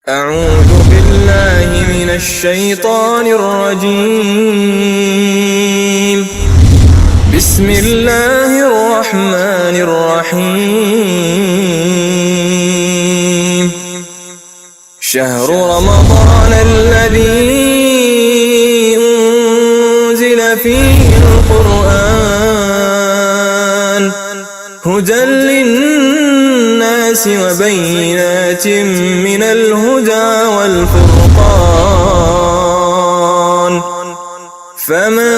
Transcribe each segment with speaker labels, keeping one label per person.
Speaker 1: أعوذ بالله من الشيطان الرجيم. بسم الله الرحمن الرحيم. شهر رمضان الذي أنزل فيه القرآن هدى للناس وبينات من الهدى والفرقان فمن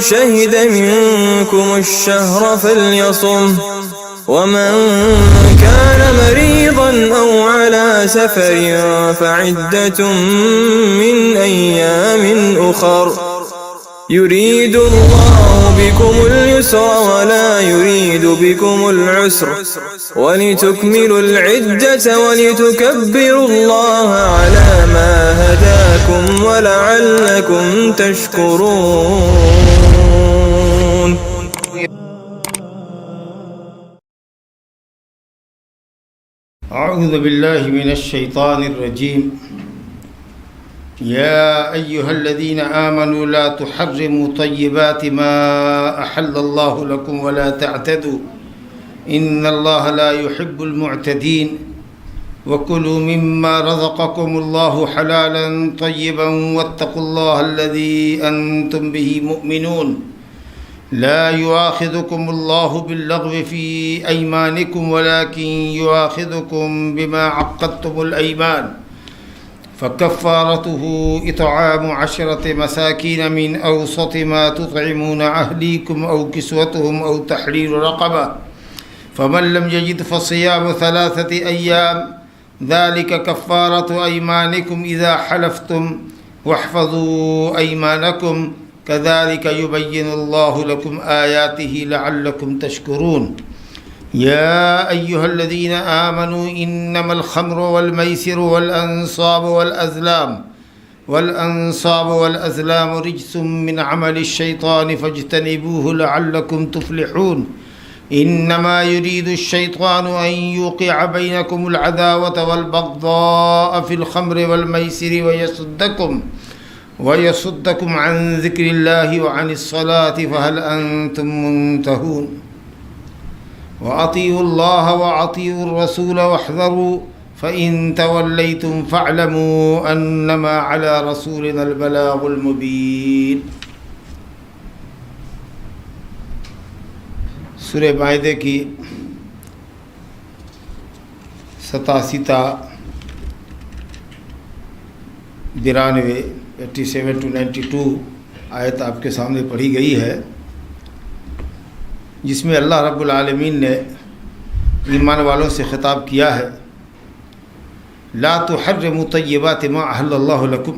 Speaker 1: شهد منكم الشهر فليصمه ومن كان مريضا أو على سفر فعدة من أيام أخر يريد الله بكم اليسر ولا يريد بكم العسر ولتكملوا العدة ولتكبروا الله على ما هداكم ولعلكم تشكرون.
Speaker 2: أعوذ بالله من الشيطان الرجيم. يا أيها الذين آمنوا لا تحرموا طيبات ما أحل الله لكم ولا تعتدوا إن الله لا يحب المعتدين وكلوا مما رزقكم الله حلالا طيبا واتقوا الله الذي أنتم به مؤمنون. لا يؤاخذكم الله باللغو في أيمانكم ولكن يؤاخذكم بما عقدتم الأيمان فكفارته إطعام 10 مساكين من أوسط ما تطعمون أهليكم أو كسوتهم أو تحرير رقبة فمن لم يجد فصيام 3 أيام ذلك كفارة أيمانكم إذا حلفتم واحفظوا أيمانكم كذلك يبين الله لكم آياته لعلكم تشكرون. يا أيها الذين آمنوا إنما الخمر والميسر والأنصاب والأزلام رجس من عمل الشيطان فاجتنبوه لعلكم تفلحون. إنما يريد الشيطان أن يوقع بينكم العداوة والبغضاء في الخمر والميسر ويصدكم عن ذكر الله وعن الصلاة فهل أنتم منتهون. وأطيعوا الله وأطيعوا الرسول واحذروا فإن توليتم فاعلموا أنما على رسولنا البلاغ المبين. سورہ مائدہ کی 87 92 87 to 92 آیت آپ کے سامنے پڑھی گئی ہے، جس میں اللہ رب العالمین نے ایمان والوں سے خطاب کیا ہے لا تحرموا طیبات ما احل اللہ لکم،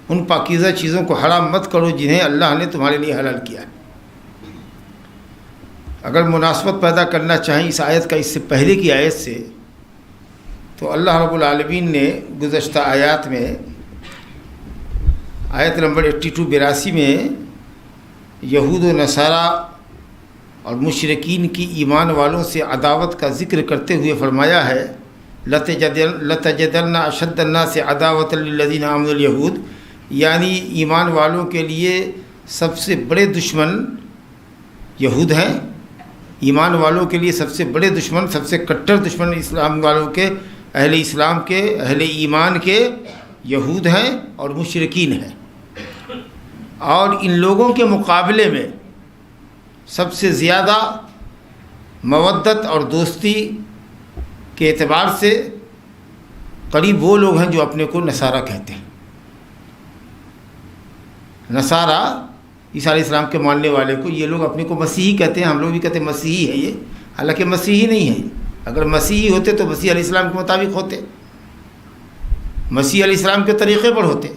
Speaker 2: ان پاکیزہ چیزوں کو حرام مت کرو جنہیں اللہ نے تمہارے لیے حلال کیا ہے۔ اگر مناسبت پیدا کرنا چاہیں اس آیت کا اس سے پہلے کی آیت سے، تو اللہ رب العالمین نے گزشتہ آیات میں آیت نمبر 82 میں یہود و نصارہ اور مشرکین کی ایمان والوں سے عداوت کا ذکر کرتے ہوئے فرمایا ہے لَتَجِدَنَّ أَشَدَّ النَّاسِ عَدَاوَةً لِلَّذِينَ آمَنُوا الْيَهُودَ، یعنی ایمان والوں کے لیے سب سے بڑے دشمن یہود ہیں، ایمان والوں کے لیے سب سے بڑے دشمن، سب سے کٹر دشمن اسلام والوں کے، اہل اسلام کے، اہل ایمان کے یہود ہیں اور مشرکین ہیں، اور ان لوگوں کے مقابلے میں سب سے زیادہ مودت اور دوستی کے اعتبار سے قریب وہ لوگ ہیں جو اپنے کو نصارہ کہتے ہیں۔ نصارہ عیسیٰ علیہ السلام کے ماننے والے کو یہ لوگ اپنے کو مسیحی کہتے ہیں، ہم لوگ بھی کہتے ہیں مسیحی ہے یہ، حالانکہ مسیحی نہیں ہے۔ اگر مسیحی ہوتے تو مسیح علیہ السلام کے مطابق ہوتے، مسیح علیہ السلام کے طریقے پر ہوتے،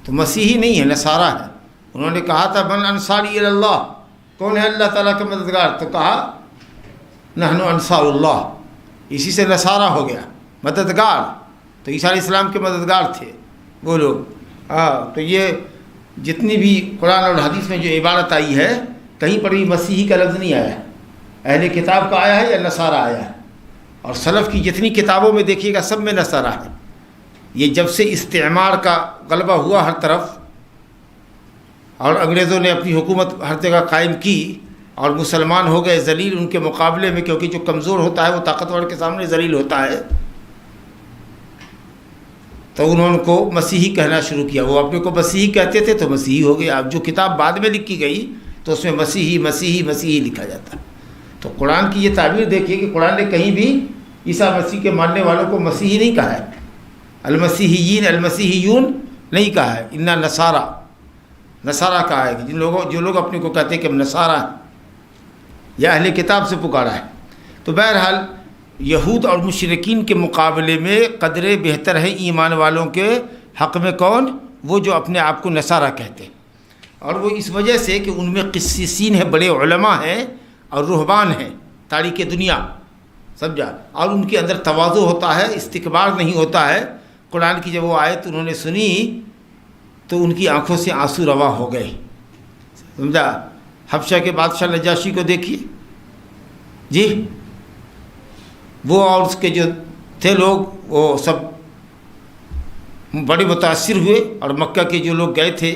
Speaker 2: تو مسیحی نہیں ہے، نصارہ ہے۔ انہوں نے کہا تھا من انصاری الی اللہ، کون ہے اللہ تعالیٰ کا مددگار؟ تو کہا نحن انصار اللہ، اسی سے نصارہ ہو گیا، مددگار۔ تو عیسیٰ علیہ السلام کے مددگار تھے وہ لوگ۔ تو یہ جتنی بھی قرآن اور حدیث میں جو عبارت آئی ہے کہیں پر بھی مسیحی کا لفظ نہیں آیا ہے، اہل کتاب کا آیا ہے یا نصارہ آیا ہے، اور سلف کی جتنی کتابوں میں دیکھیے گا سب میں نصارہ ہے. یہ جب سے استعمار کا غلبہ ہوا ہر طرف اور انگریزوں نے اپنی حکومت ہر جگہ قائم کی اور مسلمان ہو گئے ذلیل ان کے مقابلے میں، کیونکہ جو کمزور ہوتا ہے وہ طاقتور کے سامنے ذلیل ہوتا ہے، تو انہوں کو مسیحی کہنا شروع کیا. وہ اپنے کو مسیحی کہتے تھے تو مسیحی ہو گئے. اب جو کتاب بعد میں لکھی گئی تو اس میں مسیحی مسیحی مسیحی لکھا جاتا ہے. تو قرآن کی یہ تعبیر دیکھیے کہ قرآن نے کہیں بھی عیسیٰ مسیح کے ماننے والوں کو مسیحی نہیں کہا ہے، المسیحیین المسیحیون نہیں کہا ہے، انا نصارہ نصارہ کہا ہے کہ جو لوگ اپنے کو کہتے ہیں کہ ہم نصارہ ہیں یا اہل کتاب سے پکارا ہے. تو بہرحال یہود اور مشرکین کے مقابلے میں قدرے بہتر ہے ایمان والوں کے حق میں کون؟ وہ جو اپنے آپ کو نصارہ کہتے ہیں. اور وہ اس وجہ سے کہ ان میں قسیسین ہیں، بڑے علماء ہیں اور رہبان ہیں تاریخ دنیا، سمجھا، اور ان کے اندر تواضع ہوتا ہے، استکبار نہیں ہوتا ہے. قرآن کی جب وہ آیت انہوں نے سنی تو ان کی آنکھوں سے آنسو رواں ہو گئے، سمجھا. حبشہ کے بادشاہ نجاشی کو دیکھیے جی، وہ اور اس کے جو تھے لوگ وہ سب بڑے متاثر ہوئے، اور مکہ کے جو لوگ گئے تھے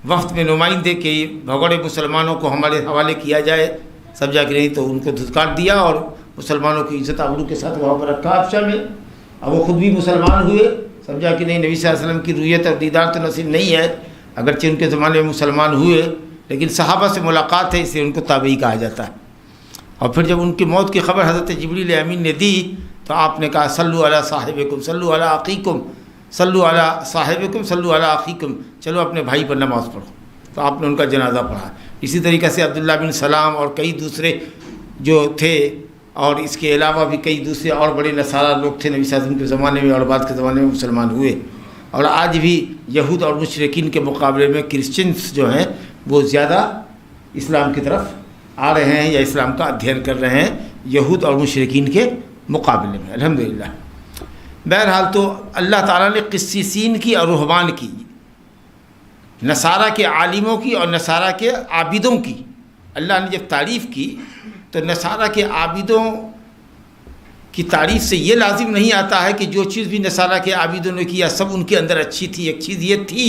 Speaker 2: وفد میں نمائندے کہ بھگوڑے مسلمانوں کو ہمارے حوالے کیا جائے، سمجھا کہ نہیں، تو ان کو دھتکار دیا اور مسلمانوں کی عزت آبرو کے ساتھ وہاں پر رکھا حبشہ میں. اب وہ خود بھی مسلمان ہوئے، سمجھا کہ نہیں، نبی صلی اللہ علیہ وسلم کی رویت اور دیدار تو نصیب نہیں ہے، اگرچہ ان کے زمانے میں مسلمان ہوئے لیکن صحابہ سے ملاقات ہے، اس لیے ان کو تابعی کہا جاتا ہے. اور پھر جب ان کی موت کی خبر حضرت جبریل امین نے دی تو آپ نے کہا صلو علی صاحبکم صلو علی اخیکم صلو علی صاحبکم صلو علی اخیکم، چلو اپنے بھائی پر نماز پڑھو. تو آپ نے ان کا جنازہ پڑھا. اسی طریقے سے عبداللہ بن سلام اور کئی دوسرے جو تھے، اور اس کے علاوہ بھی کئی دوسرے اور بڑے نصارہ لوگ تھے نبی صلی اللہ علیہ وسلم کے زمانے میں اور بعد کے زمانے میں مسلمان ہوئے. اور آج بھی یہود اور مشرکین کے مقابلے میں کرسچنس جو ہیں وہ زیادہ اسلام کی طرف آ رہے ہیں یا اسلام کا ادھین کر رہے ہیں یہود اور مشرکین کے مقابلے میں، الحمدللہ. بہرحال تو اللہ تعالیٰ نے قسیسین کی اور رہبان کی، نصارہ کے عالموں کی اور نصارہ کے عابدوں کی اللہ نے جب تعریف کی تو نصارہ کے عابدوں کی تعریف سے یہ لازم نہیں آتا ہے کہ جو چیز بھی نصارہ کے عابدوں نے کیا سب ان کے اندر اچھی تھی. ایک چیز یہ تھی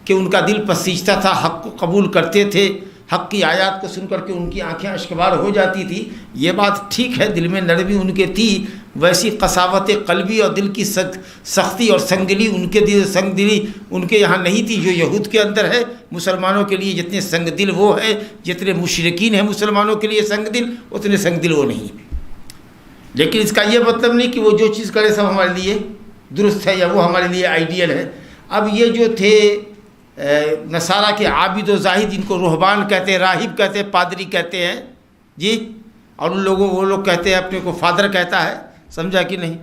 Speaker 2: کہ ان کا دل پسیجتا تھا، حق کو قبول کرتے تھے، حق کی آیات کو سن کر کے ان کی آنکھیں اشکبار ہو جاتی تھی. یہ بات ٹھیک ہے، دل میں نرمی ان کے تھی، ویسی قساوت قلبی اور دل کی سختی اور سنگدلی ان کے دل سنگدلی ان کے یہاں نہیں تھی جو یہود کے اندر ہے. مسلمانوں کے لیے جتنے سنگ دل وہ ہے، جتنے مشرکین ہیں مسلمانوں کے لیے سنگ دل، اتنے سنگ دل وہ نہیں. لیکن اس کا یہ مطلب نہیں کہ وہ جو چیز کرے سب ہمارے لیے درست ہے یا وہ ہمارے لیے آئیڈیل ہے. اب یہ جو تھے نصارہ کے عابد و زاہد، جن کو رہبان کہتے ہیں، راہب کہتے ہیں، پادری کہتے ہیں جی، اور وہ لوگ کہتے ہیں اپنے کو فادر کہتا ہے، سمجھا کہ نہیں.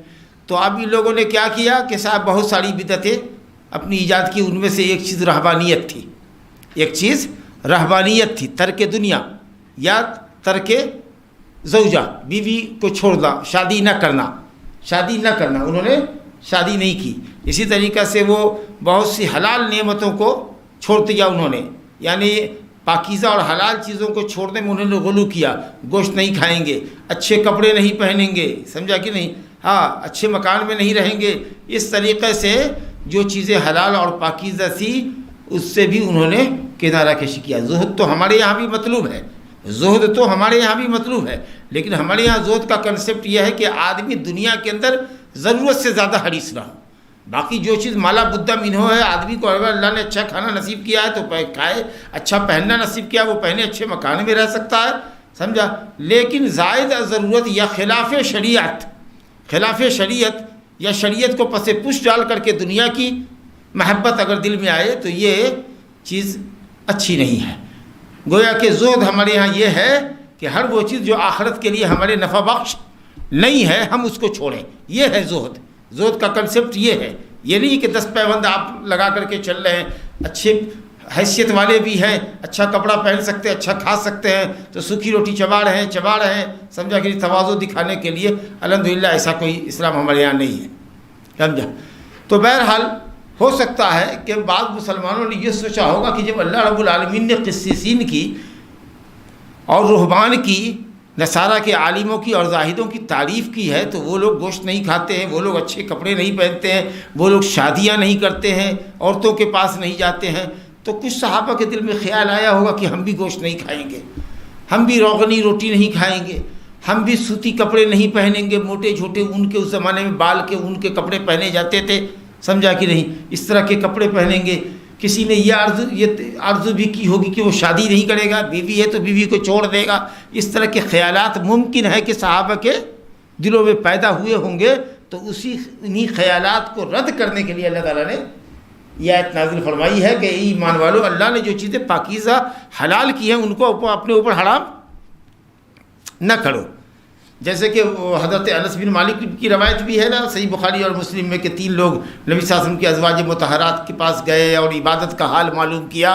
Speaker 2: تو اب ان لوگوں نے کیا کیا کہ صاحب بہت ساری بدعتیں اپنی ایجاد کی. ان میں سے ایک چیز رہبانیت تھی، ایک چیز رہبانیت تھی، ترک دنیا یا ترک زوجہ، بیوی کو چھوڑنا، شادی نہ کرنا. انہوں نے شادی نہیں کی. اسی طریقے سے وہ بہت سی حلال نعمتوں کو چھوڑ دیا انہوں نے، یعنی پاکیزہ اور حلال چیزوں کو چھوڑنے میں انہوں نے غلو کیا. گوشت نہیں کھائیں گے، اچھے کپڑے نہیں پہنیں گے، سمجھا کہ نہیں، ہاں اچھے مکان میں نہیں رہیں گے. اس طریقے سے جو چیزیں حلال اور پاکیزہ تھی اس سے بھی انہوں نے کنارہ کشی کیا. زہد تو ہمارے یہاں بھی مطلوب ہے، لیکن ہمارے یہاں زہد کا کنسپٹ یہ ہے کہ آدمی دنیا کے اندر ضرورت سے زیادہ حریص نہ ہو. باقی جو چیز مالا بدہ منہو ہے، آدمی کو اگر اللہ نے اچھا کھانا نصیب کیا ہے تو کھائے، اچھا پہننا نصیب کیا وہ پہنے، اچھے مکان میں رہ سکتا ہے، سمجھا. لیکن زائد ضرورت یا خلاف شریعت یا شریعت کو پس پش ڈال کر کے دنیا کی محبت اگر دل میں آئے تو یہ چیز اچھی نہیں ہے. گویا کہ زہد ہمارے یہاں یہ ہے کہ ہر وہ چیز جو آخرت کے لیے ہمارے نفع بخش نہیں ہے ہم اس کو چھوڑیں. یہ ہے زہد کا کنسپٹ. یہ ہے، یہ نہیں کہ 10 پیوند آپ لگا کر کے چل رہے ہیں، اچھے حیثیت والے بھی ہیں، اچھا کپڑا پہن سکتے ہیں، اچھا کھا سکتے ہیں تو سوکھی روٹی چبا رہے ہیں، سمجھا کہ تواضع دکھانے کے لیے. الحمدللہ ایسا کوئی اسلام ہمارے یہاں نہیں ہے، سمجھا. تو بہرحال ہو سکتا ہے کہ بعض مسلمانوں نے یہ سوچا ہوگا کہ جب اللہ رب العالمین نے قسیسین کی اور رہبان کی نصارہ کے عالموں کی اور زاہدوں کی تعریف کی ہے تو وہ لوگ گوشت نہیں کھاتے ہیں، وہ لوگ اچھے کپڑے نہیں پہنتے ہیں، وہ لوگ شادیاں نہیں کرتے ہیں، عورتوں کے پاس نہیں جاتے ہیں، تو کچھ صحابہ کے دل میں خیال آیا ہوگا کہ ہم بھی گوشت نہیں کھائیں گے، ہم بھی روغنی روٹی نہیں کھائیں گے، ہم بھی سوتی کپڑے نہیں پہنیں گے، موٹے چھوٹے اون کے، اس زمانے میں بال کے اون کے کپڑے پہنے جاتے تھے، سمجھا کہ نہیں، اس طرح کے کپڑے پہنیں گے۔ کسی نے یہ آرزو بھی کی ہوگی کہ وہ شادی نہیں کرے گا، بیوی ہے تو بیوی کو چھوڑ دے گا، اس طرح کے خیالات ممکن ہے کہ صحابہ کے دلوں میں پیدا ہوئے ہوں گے۔ تو انہی خیالات کو رد کرنے کے لیے اللہ تعالیٰ نے یہ آیت نازل فرمائی ہے کہ اے ایمان والو، اللہ نے جو چیزیں پاکیزہ حلال کی ہیں ان کو اپنے اوپر حرام نہ کرو۔ جیسے کہ حضرت انس بن مالک کی روایت بھی ہے نا صحیح بخاری اور مسلم میں کہ 3 لوگ نبی صلی اللہ علیہ وسلم کی ازواج مطہرات کے پاس گئے اور عبادت کا حال معلوم کیا،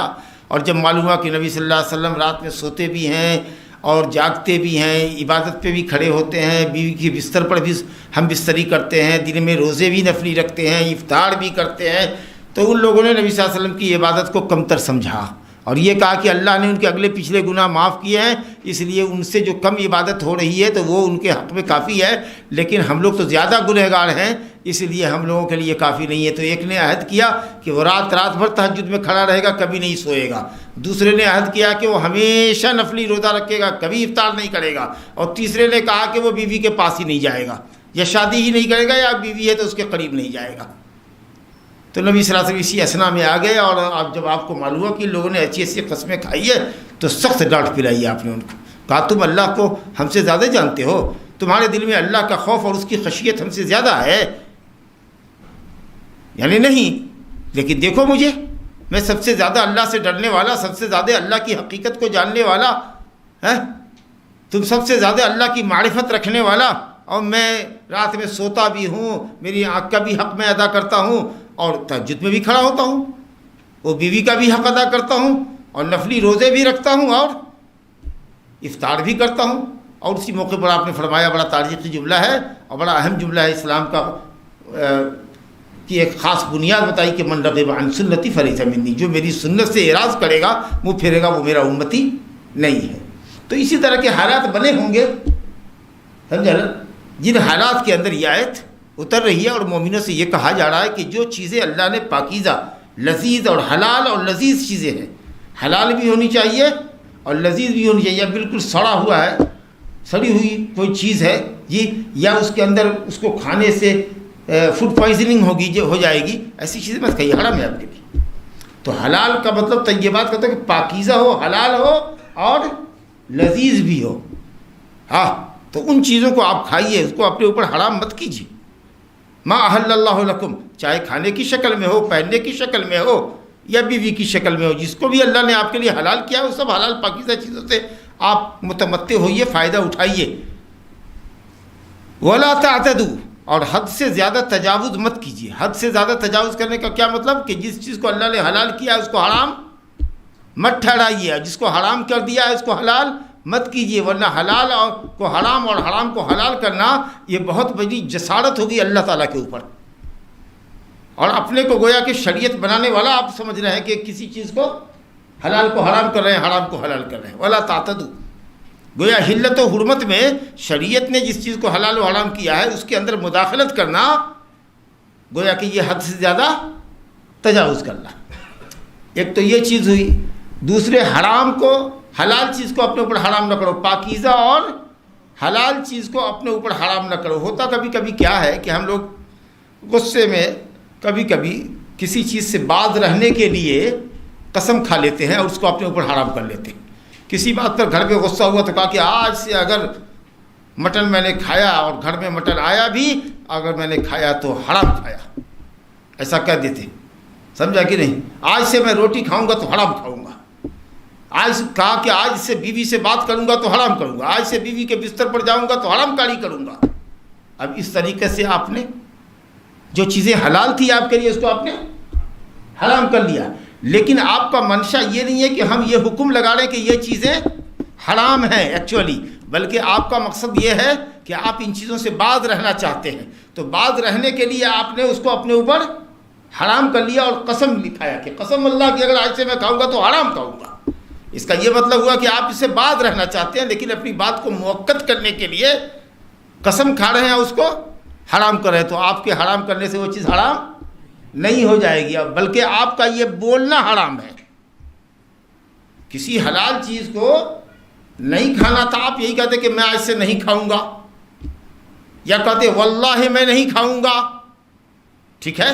Speaker 2: اور جب معلوم ہوا کہ نبی صلی اللہ علیہ وسلم رات میں سوتے بھی ہیں اور جاگتے بھی ہیں، عبادت پہ بھی کھڑے ہوتے ہیں، بیوی کے بستر پر بھی ہم بستری کرتے ہیں، دن میں روزے بھی نفلی رکھتے ہیں، افطار بھی کرتے ہیں، تو ان لوگوں نے نبی صلی اللہ علیہ وسلم کی عبادت کو کمتر سمجھا اور یہ کہا کہ اللہ نے ان کے اگلے پچھلے گناہ معاف کیے ہیں، اس لیے ان سے جو کم عبادت ہو رہی ہے تو وہ ان کے حق میں کافی ہے، لیکن ہم لوگ تو زیادہ گنہگار ہیں، اس لیے ہم لوگوں کے لیے کافی نہیں ہے۔ تو ایک نے عہد کیا کہ وہ رات بھر تہجد میں کھڑا رہے گا، کبھی نہیں سوئے گا، دوسرے نے عہد کیا کہ وہ ہمیشہ نفلی روزہ رکھے گا، کبھی افطار نہیں کرے گا، اور تیسرے نے کہا کہ وہ بیوی کے پاس ہی نہیں جائے گا، یا شادی ہی نہیں کرے گا، یا بیوی ہے تو اس کے قریب نہیں جائے گا۔ تو نبی صلی اللہ علیہ وسلم اسی اسنا میں آ گئے، اور جب آپ کو معلوم ہوا کہ لوگوں نے ایسی ایسی قسمیں کھائی ہے تو سخت ڈانٹ پلائی آپ نے ان کو، کہا تم اللہ کو ہم سے زیادہ جانتے ہو، تمہارے دل میں اللہ کا خوف اور اس کی خشیت ہم سے زیادہ ہے، یعنی نہیں، لیکن دیکھو مجھے، میں سب سے زیادہ اللہ سے ڈرنے والا، سب سے زیادہ اللہ کی حقیقت کو جاننے والا، تم سب سے زیادہ اللہ کی معرفت رکھنے والا، اور میں رات میں سوتا بھی ہوں، میری آنکھ کا بھی حق میں ادا کرتا ہوں، اور تہجد میں بھی کھڑا ہوتا ہوں، وہ بیوی کا بھی حق ادا کرتا ہوں، اور نفلی روزے بھی رکھتا ہوں، اور افطار بھی کرتا ہوں۔ اور اسی موقع پر آپ نے فرمایا، بڑا تاریخی جملہ ہے اور بڑا اہم جملہ ہے اسلام کا، کی ایک خاص بنیاد بتائی کہ من رغب عن سنتی فلیس منی، جو میری سنت سے اعراض کرے گا، منہ پھیرے گا، وہ میرا امتی نہیں ہے۔ تو اسی طرح کے حالات بنے ہوں گے، سمجھا نا، جن حالات کے اندر یہ آیت اتر رہی ہے، اور مومنوں سے یہ کہا جا رہا ہے کہ جو چیزیں اللہ نے پاکیزہ، لذیذ اور حلال اور لذیذ چیزیں ہیں، حلال بھی ہونی چاہیے اور لذیذ بھی ہونی چاہیے، بالکل سڑا ہوا ہے، سڑی ہوئی کوئی چیز ہے جی، یا اس کے اندر اس کو کھانے سے فوڈ پوائزننگ ہوگی، جو ہو جائے گی، ایسی چیزیں مت کھائیے، حرام ہے آپ کے لیے۔ تو حلال کا مطلب طیبات کا کہ پاکیزہ ہو، حلال ہو اور لذیذ بھی ہو، ہاں، تو ان چیزوں کو آپ کھائیے، اس کو اپنے اوپر حرام مت کیجیے۔ ما احل اللہ لکم، چاہے کھانے کی شکل میں ہو، پہننے کی شکل میں ہو، یا بیوی کی شکل میں ہو، جس کو بھی اللہ نے آپ کے لیے حلال کیا، وہ سب حلال پاکیزہ چیزوں سے آپ متمتع ہوئیے، فائدہ اٹھائیے۔ ولا تعتدوا، اور حد سے زیادہ تجاوز مت کیجیے۔ حد سے زیادہ تجاوز کرنے کا کیا مطلب؟ کہ جس چیز کو اللہ نے حلال کیا ہے اس کو حرام مت ٹھہرائیے، جس کو حرام کر دیا ہے اس کو حلال مت کیجیے، ورنہ حلال کو حرام اور حرام کو حلال کرنا یہ بہت بڑی جسارت ہوگی اللہ تعالیٰ کے اوپر، اور اپنے کو گویا کہ شریعت بنانے والا آپ سمجھ رہے ہیں کہ کسی چیز کو حلال کو حرام کر رہے ہیں، حرام کو حلال کر رہے ہیں۔ ولا تعتدوا، گویا حلت و حرمت میں شریعت نے جس چیز کو حلال و حرام کیا ہے اس کے اندر مداخلت کرنا گویا کہ یہ حد سے زیادہ تجاوز کرنا۔ ایک تو یہ چیز ہوئی، دوسرے حرام کو، حلال چیز کو اپنے اوپر حرام نہ کرو، پاکیزہ اور حلال چیز کو اپنے اوپر حرام نہ کرو۔ ہوتا کبھی کبھی کیا ہے کہ ہم لوگ غصے میں کبھی کبھی کسی چیز سے باز رہنے کے لیے قسم کھا لیتے ہیں اور اس کو اپنے اوپر حرام کر لیتے ہیں۔ کسی بات پر گھر پہ غصہ ہوا تو کہا کہ آج سے اگر مٹن میں نے کھایا اور گھر میں مٹن آیا بھی، اگر میں نے کھایا تو حرام کھایا، ایسا کہہ دیتے، سمجھا کہ نہیں؟ آج سے میں روٹی کھاؤں گا تو حرام کھاؤں گا، آج کہا کہ آج سے بیوی سے بات کروں گا تو حرام کروں گا، آج سے بیوی کے بستر پر جاؤں گا تو حرام کاری کروں گا۔ اب اس طریقے سے آپ نے جو چیزیں حلال تھی آپ کے لیے اس کو آپ نے حرام کر لیا، لیکن آپ کا منشا یہ نہیں ہے کہ ہم یہ حکم لگا رہے ہیں کہ یہ چیزیں حرام ہیں ایکچولی، بلکہ آپ کا مقصد یہ ہے کہ آپ ان چیزوں سے باز رہنا چاہتے ہیں، تو باز رہنے کے لیے آپ نے اس کو اپنے اوپر حرام کر لیا اور قسم لکھایا کہ قسم اللہ کی اگر آج سے میں کھاؤں گا تو حرام کھاؤں گا۔ اس کا یہ مطلب ہوا کہ آپ اس سے بعد رہنا چاہتے ہیں، لیکن اپنی بات کو موقت کرنے کے لیے قسم کھا رہے ہیں اس کو حرام کر رہے ہیں، تو آپ کے حرام کرنے سے وہ چیز حرام نہیں ہو جائے گی، بلکہ آپ کا یہ بولنا حرام ہے۔ کسی حلال چیز کو نہیں کھانا تھا، آپ یہی کہتے کہ میں آج سے نہیں کھاؤں گا، یا کہتے واللہ میں نہیں کھاؤں گا، ٹھیک ہے،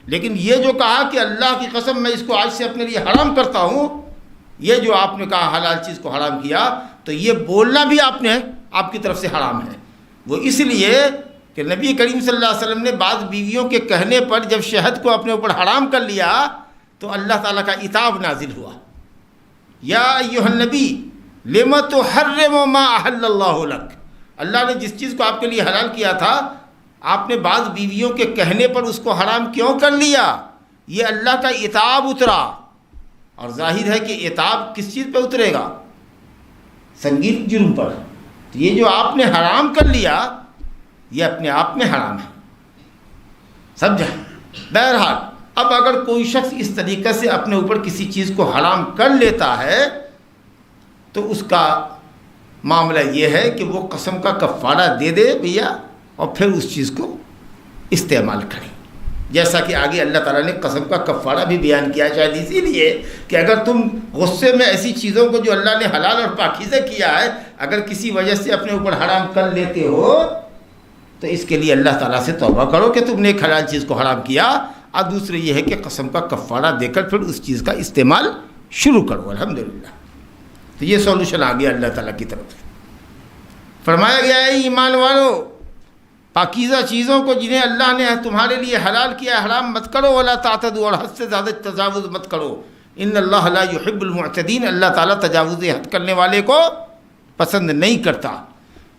Speaker 2: لیکن یہ جو کہا کہ اللہ کی قسم میں اس کو آج سے اپنے لیے حرام کرتا ہوں، یہ جو آپ نے کہا حلال چیز کو حرام کیا، تو یہ بولنا بھی آپ کی طرف سے حرام ہے۔ وہ اس لیے کہ نبی کریم صلی اللہ علیہ وسلم نے بعض بیویوں کے کہنے پر جب شہد کو اپنے اوپر حرام کر لیا تو اللہ تعالیٰ کا عتاب نازل ہوا، یا ایھا النبی لم تحرم ما احل اللہ لک، اللہ نے جس چیز کو آپ کے لیے حلال کیا تھا آپ نے بعض بیویوں کے کہنے پر اس کو حرام کیوں کر لیا؟ یہ اللہ کا عتاب اترا، اور ظاہر ہے کہ عتاب کس چیز پہ اترے گا؟ سنگین جرم پر۔ تو یہ جو آپ نے حرام کر لیا یہ اپنے آپ میں حرام ہے، سمجھا؟ بہرحال اب اگر کوئی شخص اس طریقے سے اپنے اوپر کسی چیز کو حرام کر لیتا ہے تو اس کا معاملہ یہ ہے کہ وہ قسم کا کفارہ دے دے بھیا، اور پھر اس چیز کو استعمال کریں، جیسا کہ آگے اللہ تعالیٰ نے قسم کا کفارہ بھی بیان کیا، شاید اسی لیے کہ اگر تم غصے میں ایسی چیزوں کو جو اللہ نے حلال اور پاکیزہ کیا ہے اگر کسی وجہ سے اپنے اوپر حرام کر لیتے ہو تو اس کے لیے اللہ تعالیٰ سے توبہ کرو کہ تم نے ایک حلال چیز کو حرام کیا، اور دوسرے یہ ہے کہ قسم کا کفارہ دے کر پھر اس چیز کا استعمال شروع کرو۔ الحمدللہ، تو یہ سولوشن آ گیا اللہ تعالیٰ کی طرف سے۔ فرمایا گیا ہے ایمان والو، پاکیزہ چیزوں کو جنہیں اللہ نے تمہارے لیے حلال کیا حرام مت کرو، ولا تعتدوا، اور حد سے زیادہ تجاوز مت کرو، ان اللہ لا يحب المعتدین، اللہ تعالیٰ تجاوز حد کرنے والے کو پسند نہیں کرتا۔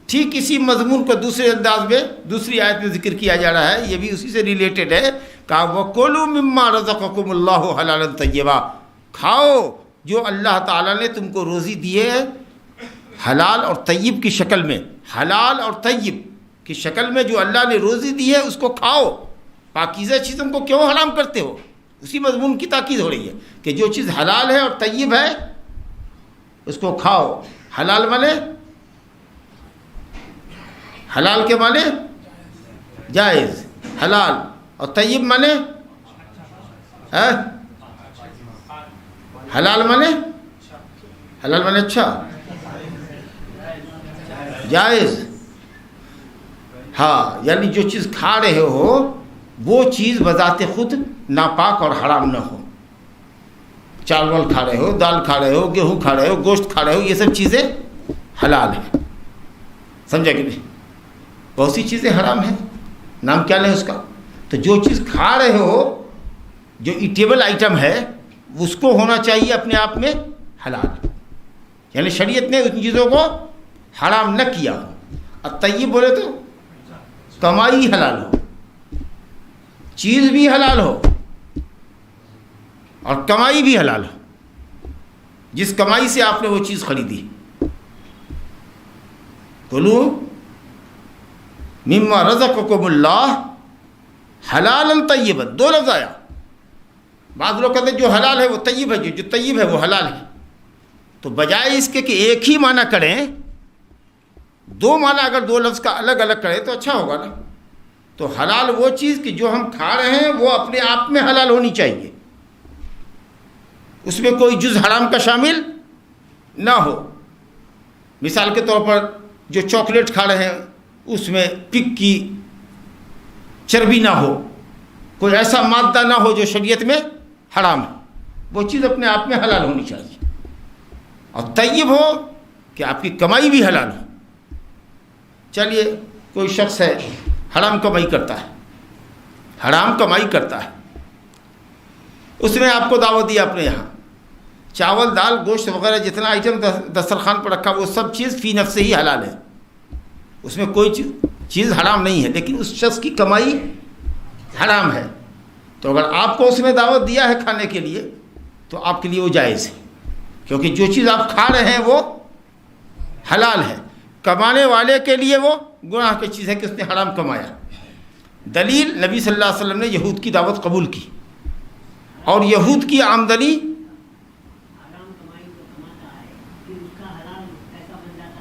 Speaker 2: ٹھیک اسی مضمون کو دوسرے انداز میں دوسری آیت میں ذکر کیا جا رہا ہے، یہ بھی اسی سے ریلیٹڈ ہے، کہا وَكُلُوا مِمَّا رَزَقَكُمُ اللَّهُ حَلَالًا طَيِّبًا، کھاؤ جو اللہ تعالیٰ نے تم کو روزی دی ہے حلال اور طیب کی شکل میں، حلال اور طیب کی شکل میں جو اللہ نے روزی دی ہے اس کو کھاؤ۔ پاکیزہ چیزوں کو کیوں حرام کرتے ہو؟ اسی مضمون کی تاکید ہو رہی ہے کہ جو چیز حلال ہے اور طیب ہے اس کو کھاؤ۔ حلال مانے حلال کے معنی جائز، حلال، اور طیب مانے حلال مانے اچھا، جائز، ہاں، یعنی جو چیز کھا رہے ہو وہ چیز بذات خود ناپاک اور حرام نہ ہو۔ چاول کھا رہے ہو، دال کھا رہے ہو، گیہوں کھا رہے ہو، گوشت کھا رہے ہو، یہ سب چیزیں حلال ہیں، سمجھا کہ نہیں؟ بہت سی چیزیں حرام ہیں، نام کیا لیں اس کا؟ تو جو چیز کھا رہے ہو جو ایٹیبل آئٹم ہے اس کو ہونا چاہیے اپنے آپ میں حلال، یعنی شریعت نے ان چیزوں کو حرام نہ کیا ہو۔ اب طیب بولے تو کمائی حلال ہو، چیز بھی حلال ہو اور کمائی بھی حلال ہو، جس کمائی سے آپ نے وہ چیز خریدی۔ کلو مما رزقکم اللہ حلالا طیبا، دو لفظ آیا، بعض لوگ کہتے ہیں جو حلال ہے وہ طیب ہے، جو طیب ہے وہ حلال ہے، تو بجائے اس کے کہ ایک ہی معنی کریں، دو معنی اگر دو لفظ کا الگ الگ کریں تو اچھا ہوگا نا۔ تو حلال وہ چیز کہ جو ہم کھا رہے ہیں وہ اپنے آپ میں حلال ہونی چاہیے، اس میں کوئی جز حرام کا شامل نہ ہو۔ مثال کے طور پر جو چاکلیٹ کھا رہے ہیں اس میں پگ کی چربی نہ ہو، کوئی ایسا مادہ نہ ہو جو شریعت میں حرام ہے، وہ چیز اپنے آپ میں حلال ہونی چاہیے۔ اور طیب ہو کہ آپ کی کمائی بھی حلال ہو۔ چلیے کوئی شخص ہے حرام کمائی کرتا ہے، حرام کمائی کرتا ہے، اس نے آپ کو دعوت دیا اپنے یہاں، چاول دال گوشت وغیرہ جتنا آئٹم دسترخوان پر رکھا وہ سب چیز فی نفس ہی حلال ہے، اس میں کوئی چیز حرام نہیں ہے، لیکن اس شخص کی کمائی حرام ہے۔ تو اگر آپ کو اس نے دعوت دیا ہے کھانے کے لیے تو آپ کے لیے وہ جائز ہے، کیونکہ جو چیز آپ کھا رہے ہیں وہ حلال ہے، کمانے والے کے لیے وہ گناہ کی چیز ہے کہ اس نے حرام کمایا۔ دلیل نبی صلی اللہ علیہ وسلم نے یہود کی دعوت قبول کی، اور یہود کی آمدنی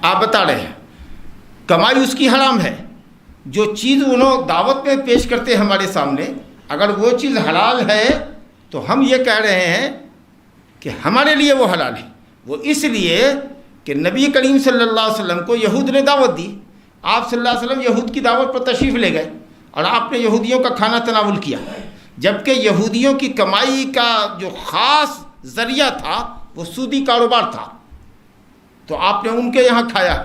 Speaker 2: آپ بتا رہے ہیں کمائی اس کی حرام ہے. جو چیز انہوں دعوت میں پیش کرتے ہیں ہمارے سامنے، اگر وہ چیز حلال ہے تو ہم یہ کہہ رہے ہیں کہ ہمارے لیے وہ حلال ہے. وہ اس لیے کہ نبی کریم صلی اللہ علیہ وسلم کو یہود نے دعوت دی. آپ صلی اللہ علیہ وسلم یہود کی دعوت پر تشریف لے گئے اور آپ نے یہودیوں کا کھانا تناول کیا، جبکہ یہودیوں کی کمائی کا جو خاص ذریعہ تھا وہ سودی کاروبار تھا. تو آپ نے ان کے یہاں کھایا،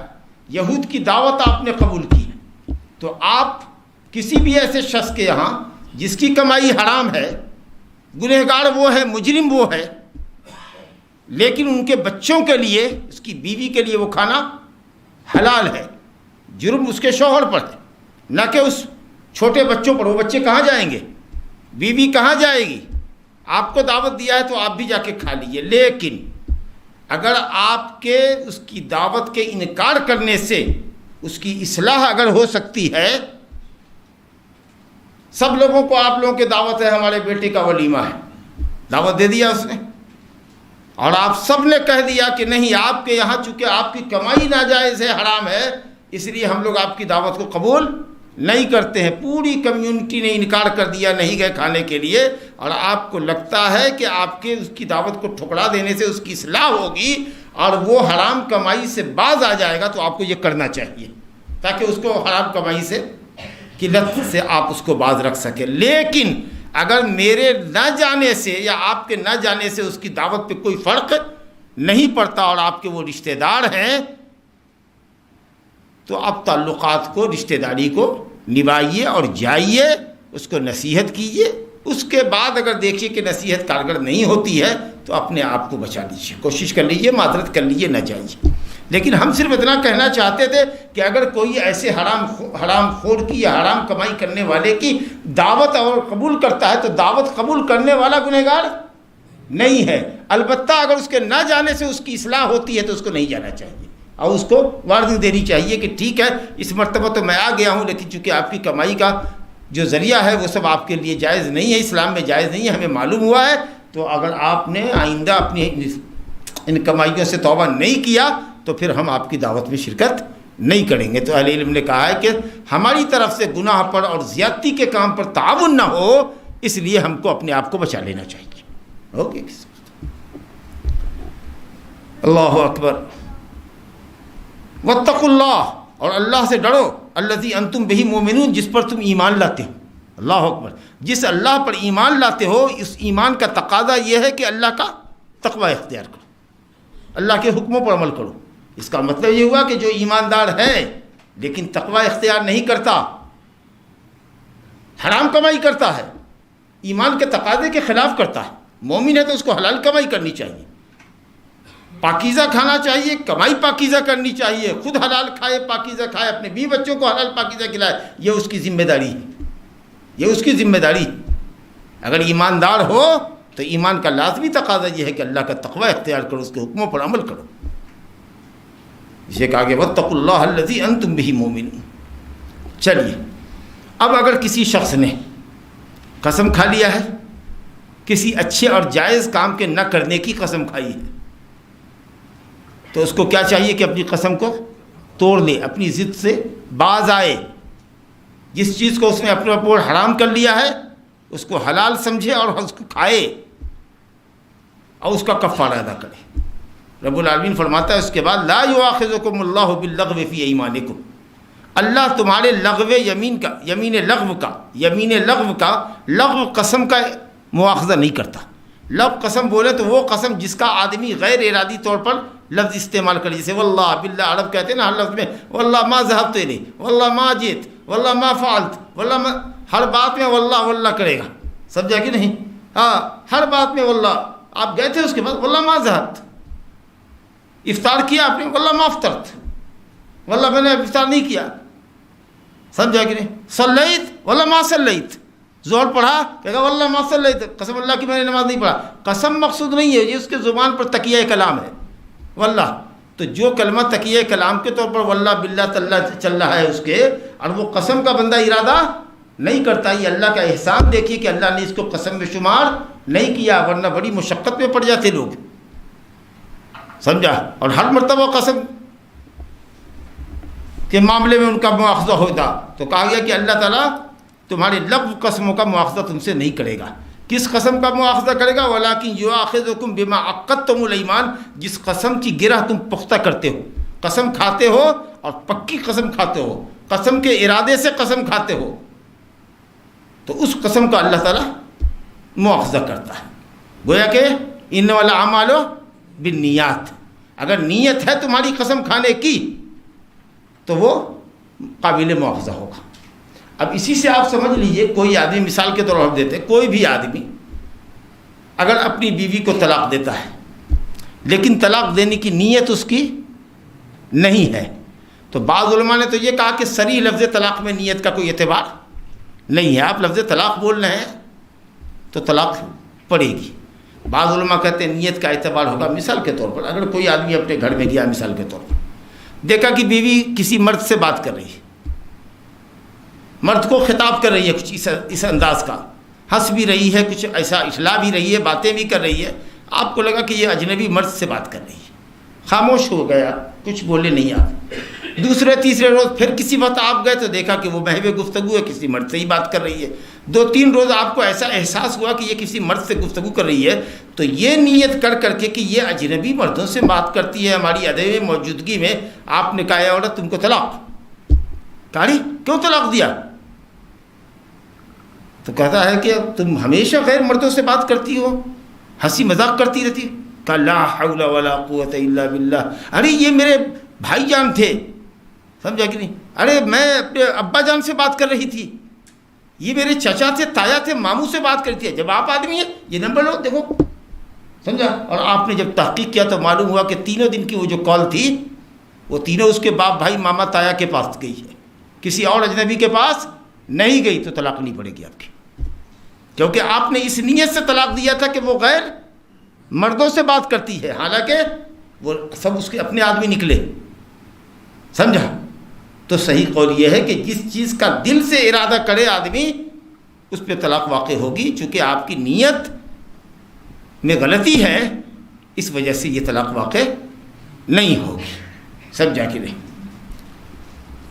Speaker 2: یہود کی دعوت آپ نے قبول کی. تو آپ کسی بھی ایسے شخص کے یہاں جس کی کمائی حرام ہے، گنہگار وہ ہے، مجرم وہ ہے، لیکن ان کے بچوں کے لیے، اس کی بیوی کے لیے وہ کھانا حلال ہے. جرم اس کے شوہر پر ہے، نہ کہ اس چھوٹے بچوں پر. وہ بچے کہاں جائیں گے؟ بیوی کہاں جائے گی؟ آپ کو دعوت دیا ہے تو آپ بھی جا کے کھا لیجیے. لیکن اگر آپ کے اس کی دعوت کے انکار کرنے سے اس کی اصلاح اگر ہو سکتی ہے، سب لوگوں کو آپ لوگوں کی دعوت ہے، ہمارے بیٹے کا ولیمہ ہے، دعوت دے دیا اس نے، اور آپ سب نے کہہ دیا کہ نہیں، آپ کے یہاں چونکہ آپ کی کمائی ناجائز ہے، حرام ہے، اس لیے ہم لوگ آپ کی دعوت کو قبول نہیں کرتے ہیں. پوری کمیونٹی نے انکار کر دیا، نہیں گئے کھانے کے لیے، اور آپ کو لگتا ہے کہ آپ کے اس کی دعوت کو ٹھکرا دینے سے اس کی اصلاح ہوگی اور وہ حرام کمائی سے باز آ جائے گا، تو آپ کو یہ کرنا چاہیے تاکہ اس کو حرام کمائی سے کی لت سے آپ اس کو باز رکھ سکیں. لیکن اگر میرے نہ جانے سے یا آپ کے نہ جانے سے اس کی دعوت پہ کوئی فرق نہیں پڑتا اور آپ کے وہ رشتہ دار ہیں، تو آپ تعلقات کو، رشتہ داری کو نبھائیے اور جائیے، اس کو نصیحت کیجیے. اس کے بعد اگر دیکھیے کہ نصیحت کارگر نہیں ہوتی ہے تو اپنے آپ کو بچا لیجیے، کوشش کر لیجیے، معذرت کر لیجیے، نہ جائیے. لیکن ہم صرف اتنا کہنا چاہتے تھے کہ اگر کوئی ایسے حرام خور کی یا حرام کمائی کرنے والے کی دعوت اور قبول کرتا ہے تو دعوت قبول کرنے والا گنہگار نہیں ہے. البتہ اگر اس کے نہ جانے سے اس کی اصلاح ہوتی ہے تو اس کو نہیں جانا چاہیے اور اس کو وارننگ دینی چاہیے کہ ٹھیک ہے، اس مرتبہ تو میں آ گیا ہوں، لیکن چونکہ آپ کی کمائی کا جو ذریعہ ہے وہ سب آپ کے لیے جائز نہیں ہے، اسلام میں جائز نہیں ہے، ہمیں معلوم ہوا ہے. تو اگر آپ نے آئندہ اپنی ان کمائیوں سے توبہ نہیں کیا تو پھر ہم آپ کی دعوت میں شرکت نہیں کریں گے. تو اہل علم نے کہا ہے کہ ہماری طرف سے گناہ پر اور زیادتی کے کام پر تعاون نہ ہو، اس لیے ہم کو اپنے آپ کو بچا لینا چاہیے. اوکے، اللہ اکبر. واتقوا اللہ، اور اللہ سے ڈرو، الذی انتم بہ مؤمنون، جس پر تم ایمان لاتے ہو. اللہ اکبر. جس اللہ پر ایمان لاتے ہو، اس ایمان کا تقاضا یہ ہے کہ اللہ کا تقوی اختیار کرو، اللہ کے حکموں پر عمل کرو. اس کا مطلب یہ ہوا کہ جو ایماندار ہے لیکن تقوی اختیار نہیں کرتا، حرام کمائی کرتا ہے، ایمان کے تقاضے کے خلاف کرتا ہے. مومن ہے تو اس کو حلال کمائی کرنی چاہیے، پاکیزہ کھانا چاہیے، کمائی پاکیزہ کرنی چاہیے، خود حلال کھائے، پاکیزہ کھائے، اپنے بیوی بچوں کو حلال پاکیزہ کھلائے. یہ اس کی ذمہ داری ہے، یہ اس کی ذمہ داری. اگر ایماندار ہو تو ایمان کا لازمی تقاضا یہ ہے کہ اللہ کا تقوی اختیار کرو، اس کے حکموں پر عمل کرو. اسے کہا کہ واتقوا اللہ الذی انتم بہ مؤمنون. چلیے، اب اگر کسی شخص نے قسم کھا لیا ہے، کسی اچھے اور جائز کام کے نہ کرنے کی قسم کھائی ہے، تو اس کو کیا چاہیے کہ اپنی قسم کو توڑ لے، اپنی ضد سے باز آئے. جس چیز کو اس نے اپنے اوپر حرام کر لیا ہے اس کو حلال سمجھے اور اس کو کھائے اور اس کا کفارہ ادا کرے. رب العالمین فرماتا ہے اس کے بعد لا یؤاخذکم اللہ باللغو فی ایمانکم، اللہ تمہارے لغو یمین کا، یمین لغو کا، لغو قسم کا مواخذہ نہیں کرتا. لغو قسم بولے تو وہ قسم جس کا آدمی غیر ارادی طور پر لفظ استعمال کرے، جیسے واللہ باللہ، عرب کہتے ہیں نا ہر لفظ میں واللہ ما ذهبت الیہ، واللہ ما جئت، واللہ ما فعلت، واللہ ما، ہر بات میں واللہ واللہ کرے گا. سمجھا کہ نہیں؟ ہاں، ہر بات میں واللہ. آپ گئے تھے اس کے بعد واللہ ما ذهبت، افطار کیا آپ نے، واللہ ما افطرت، واللہ میں نے افطار نہیں کیا. سمجھا کہ نہیں؟ صلیت، واللہ ما صلیت، ظہر پڑھا، کہے گا واللہ ما صلیت، قسم اللہ کی میں نے نماز نہیں پڑھا. قسم مقصود نہیں ہے، یہ اس کے زبان پر تکیہ کلام ہے واللہ. تو جو کلمہ تکیہ کلام کے طور پر واللہ باللہ تاللہ چل رہا ہے اس کے، اور وہ قسم کا بندہ ارادہ نہیں کرتا، یہ اللہ کا احسان دیکھیے کہ اللہ نے اس کو قسم میں شمار نہیں کیا، ورنہ بڑی مشقت میں پڑ جاتے لوگ. سمجھا؟ اور ہر مرتبہ قسم کے معاملے میں ان کا مواخذہ ہوتا، تو کہا گیا کہ اللہ تعالیٰ تمہاری لغو قسموں کا مواخذہ تم سے نہیں کرے گا۔ کس قسم کا مواخذہ کرے گا؟ وَلَٰكِن يُؤَاخِذُكُم بِمَا عَقَّدتُّمُ الْأَيْمَانَ، جس قسم کی گرہ تم پختہ کرتے ہو، قسم کھاتے ہو اور پکی قسم کھاتے ہو، قسم کے ارادے سے قسم کھاتے ہو، تو اس قسم کا اللہ تعالیٰ مواخذہ کرتا ہے۔ گویا کہ اِنَّمَا الْأَعْمَالُ بِالنِّيَّاتِ، اگر نیت ہے تمہاری قسم کھانے کی تو وہ قابل مواخذہ ہوگا۔ اب اسی سے آپ سمجھ لیجئے، کوئی آدمی، مثال کے طور پر دیتے ہیں، کوئی بھی آدمی اگر اپنی بیوی کو طلاق دیتا ہے لیکن طلاق دینے کی نیت اس کی نہیں ہے، تو بعض علماء نے تو یہ کہا کہ صریح لفظ طلاق میں نیت کا کوئی اعتبار نہیں ہے، آپ لفظ طلاق بول رہے ہیں تو طلاق پڑے گی۔ بعض علماء کہتے ہیں نیت کا اعتبار ہوگا۔ مثال کے طور پر اگر کوئی آدمی اپنے گھر میں گیا، مثال کے طور پر دیکھا کہ بیوی کسی مرد سے بات کر رہی ہے، مرد کو خطاب کر رہی ہے کچھ اس انداز کا، ہنس بھی رہی ہے، کچھ ایسا اصلاح بھی رہی ہے، باتیں بھی کر رہی ہے، آپ کو لگا کہ یہ اجنبی مرد سے بات کر رہی ہے، خاموش ہو گیا، کچھ بولے نہیں آپ۔ دوسرے تیسرے روز پھر کسی وقت آپ گئے تو دیکھا کہ وہ محو گفتگو ہے، کسی مرد سے ہی بات کر رہی ہے۔ 2-3 روز آپ کو ایسا احساس ہوا کہ یہ کسی مرد سے گفتگو کر رہی ہے، تو یہ نیت کر کر کے کہ یہ اجنبی مردوں سے بات کرتی ہے ہماری عدم موجودگی میں، آپ نے کہا عورت تم کو طلاق، کہا کیوں طلاق دیا؟ تو کہتا ہے کہ تم ہمیشہ غیر مردوں سے بات کرتی ہو، ہنسی مذاق کرتی رہتی۔ کہا لا حول ولا قوت الا باللہ، ارے یہ میرے بھائی جان تھے، سمجھا کہ نہیں؟ ارے میں اپنے ابا جان سے بات کر رہی تھی، یہ میرے چچا تھے، تایا تھے، ماموں سے بات کرتی ہے۔ جب آپ آدمی ہیں یہ نمبر لو، دیکھو، سمجھا؟ اور آپ نے جب تحقیق کیا تو معلوم ہوا کہ تینوں دن کی وہ جو کال تھی وہ تینوں اس کے باپ بھائی ماما تایا کے پاس گئی ہے، کسی اور اجنبی کے پاس نہیں گئی، تو طلاق نہیں پڑے گی آپ کی، کیونکہ آپ نے اس نیت سے طلاق دیا تھا کہ وہ غیر مردوں سے بات کرتی ہے، حالانکہ وہ سب اس کے اپنے آدمی نکلے، سمجھا؟ تو صحیح قول یہ ہے کہ جس چیز کا دل سے ارادہ کرے آدمی اس پہ طلاق واقع ہوگی، چونکہ آپ کی نیت میں غلطی ہے، اس وجہ سے یہ طلاق واقع نہیں ہوگی، سمجھا کہ نہیں؟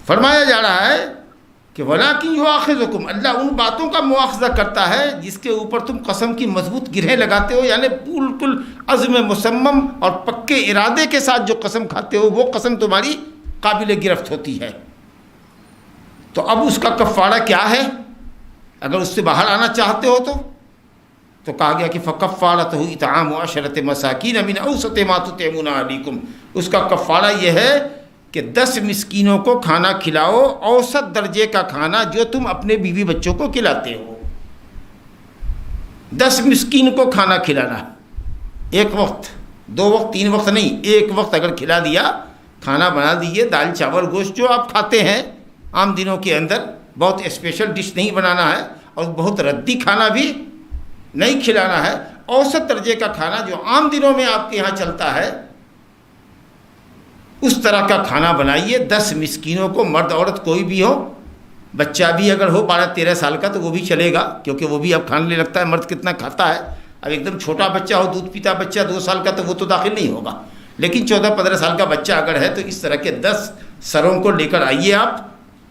Speaker 2: فرمایا جا رہا ہے کہ وَلَٰكِن يُؤَاخِذُكُمْ، اللہ ان باتوں کا مواخذہ کرتا ہے جس کے اوپر تم قسم کی مضبوط گرہیں لگاتے ہو، یعنی بالکل عزم مصمم اور پکے ارادے کے ساتھ جو قسم کھاتے ہو وہ قسم تمہاری قابل گرفت ہوتی ہے۔ تو اب اس کا کفارہ کیا ہے؟ اگر اس سے باہر آنا چاہتے ہو تو کہا گیا کہ فَكَفَّارَتُهُ إِطْعَامُ عَشَرَةِ مَسَاكِينَ مِنْ أَوْسَطِ مَا تُطْعِمُونَ أَهْلِيكُمْ، اس کا کفارہ یہ ہے کہ 10 مسکینوں کو کھانا کھلاؤ، اوسط درجے کا کھانا جو تم اپنے بیوی بچوں کو کھلاتے ہو۔ 10 مسکین کو کھانا کھلانا، ایک وقت، 2 وقت، 3 وقت نہیں، ایک وقت اگر کھلا دیا، کھانا بنا دیجیے، دال چاول گوشت جو آپ کھاتے ہیں عام دنوں کے اندر، بہت اسپیشل ڈش نہیں بنانا ہے اور بہت ردی کھانا بھی نہیں کھلانا ہے، اوسط درجے کا کھانا جو عام دنوں میں آپ کے یہاں چلتا ہے اس طرح کا کھانا بنائیے۔ 10 مسکینوں کو، مرد عورت کوئی بھی ہو، بچہ بھی اگر ہو 12-13 سال کا تو وہ بھی چلے گا، کیونکہ وہ بھی اب کھانے لگتا ہے، مرد کتنا کھاتا ہے۔ اب ایک دم چھوٹا بچہ ہو، دودھ پیتا بچہ 2 سال کا، تو وہ تو داخل نہیں ہوگا، لیکن 14-15 سال کا بچہ اگر ہے تو اس طرح کے 10 سروں کو لے کر آئیے آپ،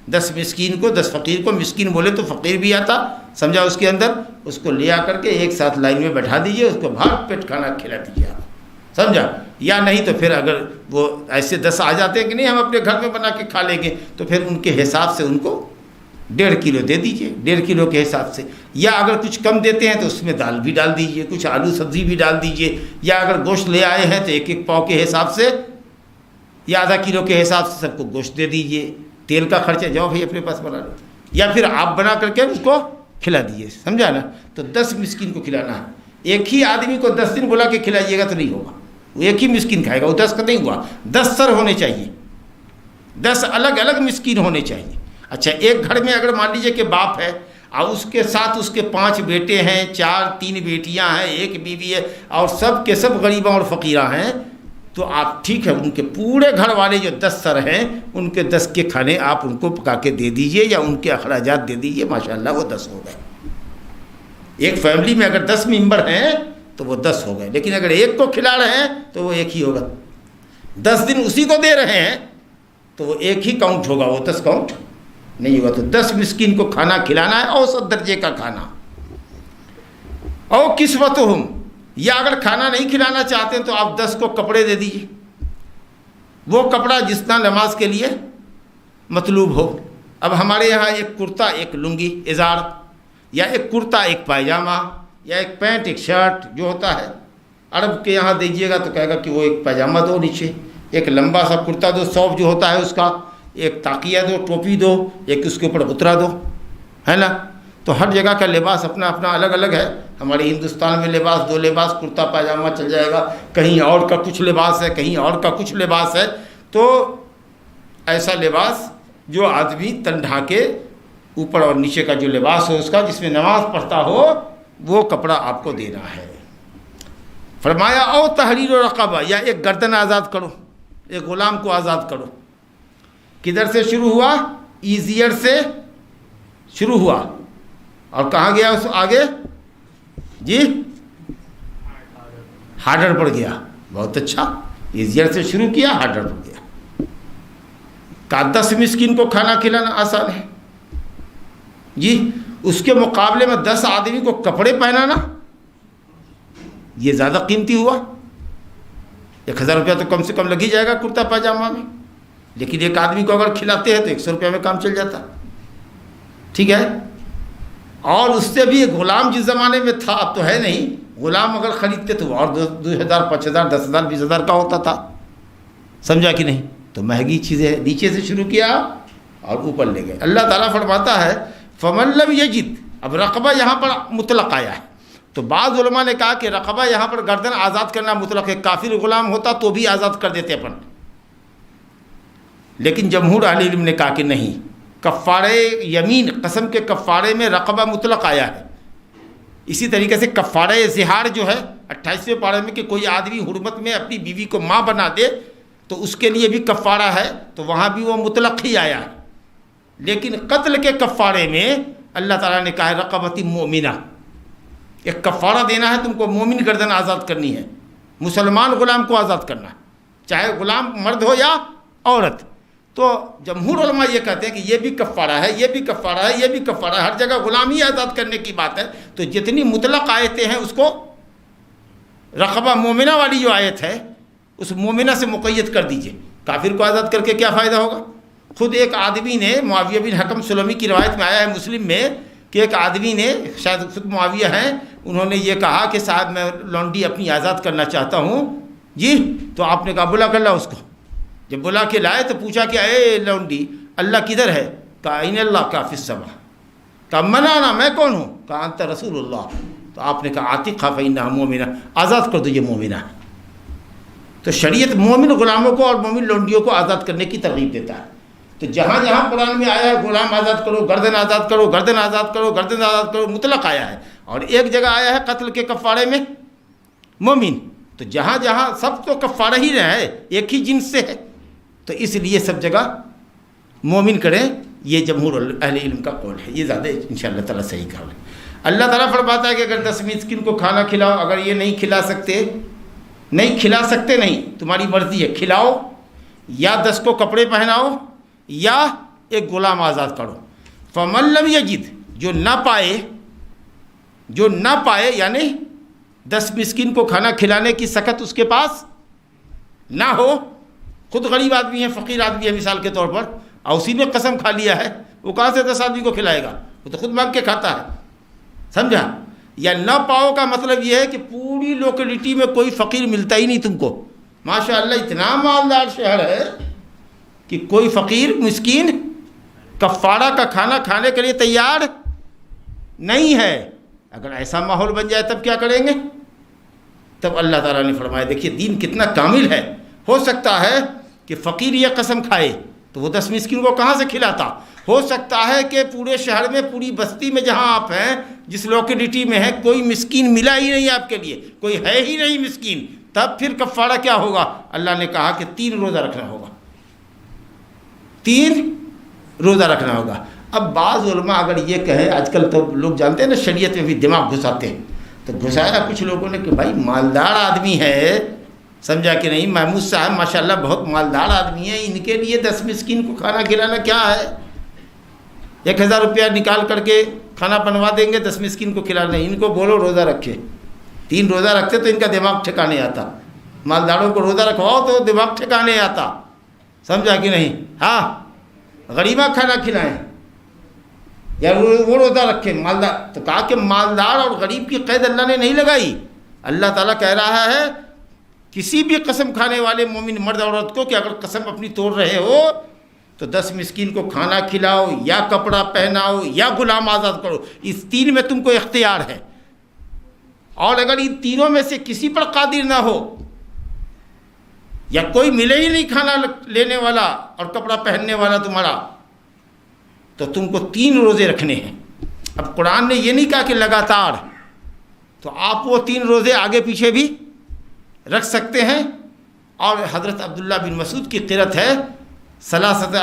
Speaker 2: 10 مسکین کو، 10 فقیر کو، مسکین بولے تو فقیر بھی آتا، سمجھا؟ اس کے اندر اس کو لے آ کر کے ایک ساتھ لائن میں بیٹھا دیجئے، اس کو بھر پیٹ کھانا کھلا دیجیے آپ، سمجھا؟ یا نہیں تو پھر اگر وہ ایسے 10 آ جاتے ہیں کہ نہیں ہم اپنے گھر میں بنا کے کھا لیں گے، تو پھر ان کے حساب سے ان کو 1.5 کلو دے دیجئے، 1.5 کلو کے حساب سے، یا اگر کچھ کم دیتے ہیں تو اس میں دال بھی ڈال دیجئے، کچھ آلو سبزی بھی ڈال دیجئے، یا اگر گوشت لے آئے ہیں تو 1-1 پاؤ کے حساب سے یا آدھا کلو کے حساب سے سب کو گوشت دے دیجئے، تیل کا خرچہ جاؤ بھائی اپنے پاس بنا لو، یا پھر آپ بنا کر کے اس کو کھلا دیجئے، سمجھا نا؟ تو 10 مسکین کو کھلانا ہے، ایک ہی آدمی کو 10 دن بلا کے کھلائیے گا تو نہیں ہوگا، وہ ایک ہی مسکین کھائے گا، وہ 10 کا نہیں ہوا، 10 سر ہونے چاہیے، 10 الگ الگ مسکین ہونے چاہیے۔ اچھا، ایک گھر میں اگر مان لیجئے کہ باپ ہے اور اس کے ساتھ اس کے 5 بیٹے ہیں، 3 بیٹیاں ہیں، 1 بیوی ہے، اور سب کے سب غریباں اور فقیراں ہیں، تو آپ ٹھیک ہے ان کے پورے گھر والے جو 10 سر ہیں ان کے 10 کے کھانے آپ ان کو پکا کے دے دیجئے یا ان کے اخراجات دے دیجئے، ماشاءاللہ وہ 10 ہو گئے۔ ایک فیملی میں اگر 10 ممبر ہیں تو وہ 10 ہو گئے، لیکن اگر ایک کو کھلا رہے ہیں تو وہ ایک ہی ہوگا۔ 10 دن اسی کو دے رہے ہیں تو وہ ایک ہی کاؤنٹ ہوگا, وہ 10 کاؤنٹ نہیں ہوگا. تو 10 مسکین کو کھانا کھلانا ہے, اوسط درجے کا کھانا. او کسوتہم, یا اگر کھانا نہیں کھلانا چاہتے ہیں تو آپ 10 کو کپڑے دے دیجیے, وہ کپڑا جتنا نماز کے لیے مطلوب ہو. اب ہمارے یہاں ایک کرتا ایک لنگی ازار, یا ایک کرتا ایک پائجامہ, یا ایک پینٹ ایک شرٹ جو ہوتا ہے, عرب کے یہاں دیجیے گا تو کہے گا کہ وہ ایک پائجامہ دو نیچے, ایک لمبا سا کرتا دو, سوف جو ہوتا ہے اس کا, ایک تاکیہ دو, ٹوپی دو, ایک اس کے اوپر غترہ دو, ہے نا. تو ہر جگہ کا لباس اپنا اپنا الگ الگ ہے. ہمارے ہندوستان میں لباس 2 لباس کرتا پائجامہ چل جائے گا, کہیں اور کا کچھ لباس ہے, کہیں اور کا کچھ لباس ہے. تو ایسا لباس جو آدمی تن ڈھانکے, اوپر اور نیچے کا جو لباس ہو اس کا, جس میں نماز پڑھتا ہو, وہ کپڑا آپ کو دینا ہے. فرمایا او تحریر رقبہ, یا ایک گردن آزاد کرو, ایک غلام کو آزاد کرو. کدھر سے شروع ہوا؟ ایزیئر سے شروع ہوا, اور کہاں گیا اس آگے؟ جی ہارڈر پڑ گیا. بہت اچھا, ایزیئر سے شروع کیا, ہارڈر پڑ گیا. کہ 10 مسکین کو کھانا کھلانا آسان ہے جی, اس کے مقابلے میں 10 آدمی کو کپڑے پہنانا یہ زیادہ قیمتی ہوا. 1000 روپیہ تو کم سے کم لگ ہی جائے گا کرتا پاجامہ میں, لیکن ایک آدمی کو اگر کھلاتے ہیں تو 100 روپیہ میں کام چل جاتا. ٹھیک ہے. اور اس سے بھی غلام جس زمانے میں تھا, اب تو ہے نہیں, غلام اگر خریدتے تو اور 2000 5000 10000 20000 کا ہوتا تھا. سمجھا کہ نہیں؟ تو مہنگی چیزیں نیچے سے شروع کیا اور اوپر لے گئے. اللہ تعالیٰ فرماتا ہے فمن لم یجد, اب رقبہ یہاں پر مطلق آیا ہے. تو بعض علماء نے کہا کہ رقبہ یہاں پر گردن آزاد کرنا مطلق ہے, کافر غلام ہوتا تو بھی آزاد کر دیتے اپن. لیکن جمہور اہل علم نے کہا کہ نہیں, کفارے یمین, قسم کے کفارے میں رقبہ مطلق آیا ہے. اسی طریقے سے کفارہ زہار جو ہے 28ویں پارے میں, کہ کوئی آدمی حرمت میں اپنی بیوی کو ماں بنا دے تو اس کے لیے بھی کفارہ ہے, تو وہاں بھی وہ مطلق ہی آیا ہے. لیکن قتل کے کفارے میں اللہ تعالیٰ نے کہا ہے رقبۃ مومنہ, ایک کفارہ دینا ہے تم کو, مومن گردن آزاد کرنی ہے, مسلمان غلام کو آزاد کرنا ہے, چاہے غلام مرد ہو یا عورت. تو جمہور علماء یہ کہتے ہیں کہ یہ بھی کفارہ ہے, یہ بھی کفارہ ہے, یہ بھی کفارہ ہے, ہر جگہ غلام ہی آزاد کرنے کی بات ہے. تو جتنی مطلق آیتیں ہیں اس کو رقبہ مومنہ والی جو آیت ہے اس مومنہ سے مقید کر دیجئے. کافر کو آزاد کر کے کیا فائدہ ہوگا؟ خود ایک آدمی نے, معاویہ بن حکم سلمی کی روایت میں آیا ہے مسلم میں, کہ ایک آدمی نے, شاید خود معاویہ ہیں, انہوں نے یہ کہا کہ صاحب میں لونڈی اپنی آزاد کرنا چاہتا ہوں جی. تو آپ نے کہا بلا کر لا اس کو. جب بلا کے لائے تو پوچھا کہ اے لونڈی اللہ کدھر ہے؟ کہا این اللہ کا فی السماء. کہا منانا, میں کون ہوں؟ کہا انت رسول اللہ. تو آپ نے کہا عاتقہ فإنہا مومنہ, آزاد کر دو یہ مومنہ ہے. تو شریعت مومن غلاموں کو اور مومن لونڈیوں کو آزاد کرنے کی ترغیب دیتا ہے. تو جہاں جہاں قرآن میں آیا ہے غلام آزاد کرو, گردن آزاد کرو, گردن آزاد کرو, گردن آزاد کرو, مطلق آیا ہے. اور ایک جگہ آیا ہے قتل کے کفارے میں مومن. تو جہاں جہاں سب تو کفارہ ہی رہا ہے, ایک ہی جنس سے ہے, تو اس لیے سب جگہ مومن کریں. یہ جمہور اہل علم کا قول ہے, یہ زیادہ انشاءاللہ تعالیٰ صحیح قول ہے. اللہ تعالیٰ فرماتا ہے کہ اگر 10 مسکین کو کھانا کھلاؤ, اگر یہ نہیں کھلا سکتے, نہیں, تمہاری مرضی ہے, کھلاؤ یا 10 کو کپڑے پہناؤ یا ایک غلام آزاد کرو. فمن لم یجد, جو نہ پائے یعنی 10 مسکین کو کھانا کھلانے کی سخت اس کے پاس نہ ہو, خود غریب آدمی ہے, فقیر آدمی ہے مثال کے طور پر, اور اسی نے قسم کھا لیا ہے, وہ کہاں سے 10 آدمی کو کھلائے گا؟ وہ تو خود مانگ کے کھاتا ہے. سمجھا؟ یا نہ پاؤ کا مطلب یہ ہے کہ پوری لوکیلٹی میں کوئی فقیر ملتا ہی نہیں تم کو. ماشاء اللہ اتنا مالدار شہر ہے کہ کوئی فقیر مسکین کفارہ کا کھانا کھانے کے لیے تیار نہیں ہے. اگر ایسا ماحول بن جائے تب کیا کریں گے؟ تب اللہ تعالیٰ نے فرمایا دیکھیے دین کتنا کامل ہے. ہو سکتا ہے کہ فقیر یہ قسم کھائے تو وہ 10 مسکین کو کہاں سے کھلاتا. ہو سکتا ہے کہ پورے شہر میں, پوری بستی میں جہاں آپ ہیں, جس لوکیلٹی میں ہیں, کوئی مسکین ملا ہی نہیں آپ کے لیے, کوئی ہے ہی نہیں مسکین. تب پھر کفارہ کیا ہوگا؟ اللہ نے کہا کہ 3 روزہ رکھنا ہوگا, 3 روزہ رکھنا ہوگا. اب بعض علماء اگر یہ کہیں, آج کل تو لوگ جانتے ہیں نا شریعت میں بھی دماغ گھساتے ہیں, تو گھسایا کچھ لوگوں نے کہ بھائی مالدار آدمی ہے سمجھا کہ نہیں؟ محمود صاحب ماشاءاللہ بہت مالدار آدمی ہیں، ان کے لیے 10 مسکین کو کھانا کھلانا کیا ہے؟ 1000 روپیہ نکال کر کے کھانا بنوا دیں گے 10 مسکین کو کھلانا. ان کو بولو روزہ رکھے. 3 روزہ رکھتے تو ان کا دماغ ٹھکانے آتا. مالداروں کو روزہ رکھواؤ تو دماغ ٹھکانے آتا. سمجھا کہ نہیں؟ ہاں، غریبہ کھانا کھلائیں یا وہ روزہ رکھیں. مالدار تو کہا کہ مالدار اور غریب کی قید اللہ نے نہیں لگائی. اللہ تعالیٰ کہہ رہا ہے کسی بھی قسم کھانے والے مومن مرد اور عورت کو کہ اگر قسم اپنی توڑ رہے ہو تو 10 مسکین کو کھانا کھلاؤ یا کپڑا پہناؤ یا غلام آزاد کرو. اس 3 میں تم کو اختیار ہے. اور اگر ان تینوں میں سے کسی پر قادر نہ ہو یا کوئی ملے ہی نہیں کھانا لینے والا اور کپڑا پہننے والا تمہارا، تو تم کو 3 روزے رکھنے ہیں. اب قرآن نے یہ نہیں کہا کہ لگاتار، تو آپ وہ 3 روزے آگے پیچھے بھی رکھ سکتے ہیں. اور حضرت عبداللہ بن مسعود کی قرأت ہے ثلاثۃ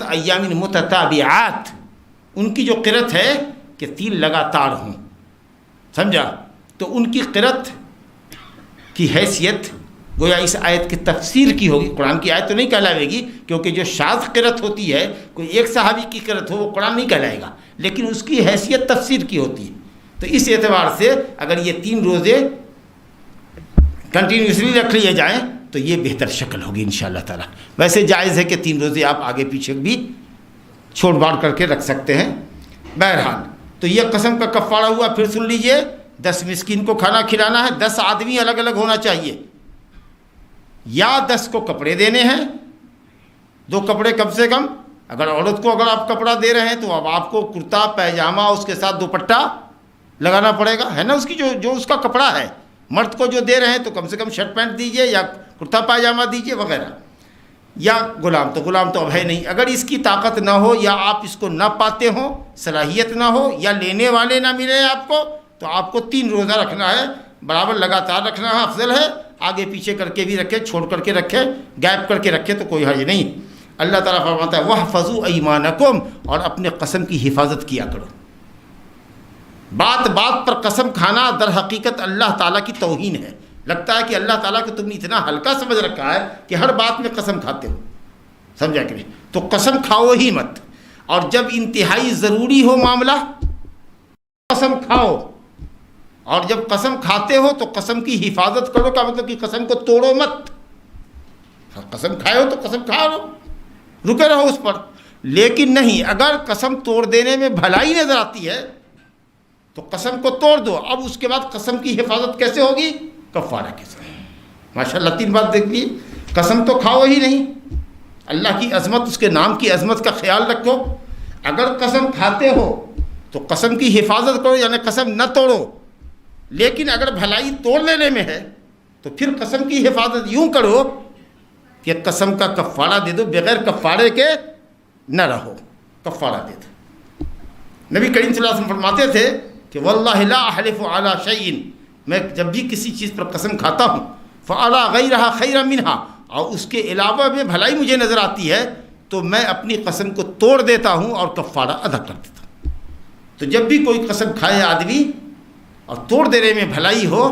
Speaker 2: ایام متتابعات. ان کی جو قرأت ہے کہ 3 لگاتار ہوں. سمجھا؟ تو ان کی قرأت کی حیثیت گویا اس آیت کی تفسیر کی ہوگی. قرآن کی آیت تو نہیں کہلاوے گی، کیونکہ جو شاذ قرأت ہوتی ہے، کوئی ایک صحابی کی قرأت ہو وہ قرآن نہیں کہلائے گا، لیکن اس کی حیثیت تفسیر کی ہوتی ہے. تو اس اعتبار سے اگر یہ 3 روزے کنٹینیوسلی رکھ لیے جائیں تو یہ بہتر شکل ہوگی انشاءاللہ تعالی. ویسے جائز ہے کہ 3 روزے آپ آگے پیچھے بھی چھوڑ باڑ کر کے رکھ سکتے ہیں. بہرحال تو یہ قسم کا کفارہ ہوا. پھر سن لیجئے، 10 مسکین کو کھانا کھلانا ہے. 10 آدمی الگ الگ ہونا چاہیے، یا 10 کو کپڑے دینے ہیں. 2 کپڑے کم سے کم. اگر عورت کو اگر آپ کپڑا دے رہے ہیں تو اب آپ کو کرتا پیجامہ اس کے ساتھ دوپٹہ لگانا پڑے گا، ہے نا، اس کی جو اس کا کپڑا ہے. مرد کو جو دے رہے ہیں تو کم سے کم شرٹ پینٹ دیجئے یا کرتا پائجامہ دیجئے وغیرہ. یا غلام تو اب ہے نہیں. اگر اس کی طاقت نہ ہو یا آپ اس کو نہ پاتے ہوں، صلاحیت نہ ہو یا لینے والے نہ ملے آپ کو، تو آپ کو 3 روزہ رکھنا ہے. برابر لگاتار رکھنا ہے، افضل ہے. آگے پیچھے کر کے بھی رکھے، چھوڑ کر کے رکھے، گیپ کر کے رکھے تو کوئی حرج نہیں. اللہ تعالیٰ فرماتا ہے وَاحْفَظُوا أَيْمَانَكُمْ، اور اپنے قسم کی حفاظت کیا کرو. بات پر قسم کھانا در حقیقت اللہ تعالیٰ کی توہین ہے. لگتا ہے کہ اللہ تعالیٰ کو تم نے اتنا ہلکا سمجھ رکھا ہے کہ ہر بات میں قسم کھاتے ہو. سمجھا کہ نہیں؟ تو قسم کھاؤ ہی مت. اور جب انتہائی ضروری ہو معاملہ قسم کھاؤ. اور جب قسم کھاتے ہو تو قسم کی حفاظت کرو. کا مطلب کہ قسم کو توڑو مت. قسم کھائے ہو تو قسم کھا لو، رکے رہو اس پر. لیکن نہیں، اگر قسم توڑ دینے میں بھلائی نظر آتی ہے تو قسم کو توڑ دو. اب اس کے بعد قسم کی حفاظت کیسے ہوگی؟ کفارہ کے ساتھ. ماشاءاللہ 3 بات دیکھ لی. قسم تو کھاؤ ہی نہیں، اللہ کی عظمت، اس کے نام کی عظمت کا خیال رکھو. اگر قسم کھاتے ہو تو قسم کی حفاظت کرو، یعنی قسم نہ توڑو. لیکن اگر بھلائی توڑ لینے میں ہے تو پھر قسم کی حفاظت یوں کرو کہ قسم کا کفارہ دے دو. بغیر کفارے کے نہ رہو، کفارہ دے دو. نبی کریم صلی اللہ علیہ وسلم فرماتے تھے کہ واللہ لا احلف علی شیء، میں جب بھی کسی چیز پر قسم کھاتا ہوں فأرى غیرها خیرا منها، اور اس کے علاوہ میں بھلائی مجھے نظر آتی ہے تو میں اپنی قسم کو توڑ دیتا ہوں اور کفارہ ادا کر دیتا ہوں. تو جب بھی کوئی قسم کھائے آدمی اور توڑ دینے میں بھلائی ہو،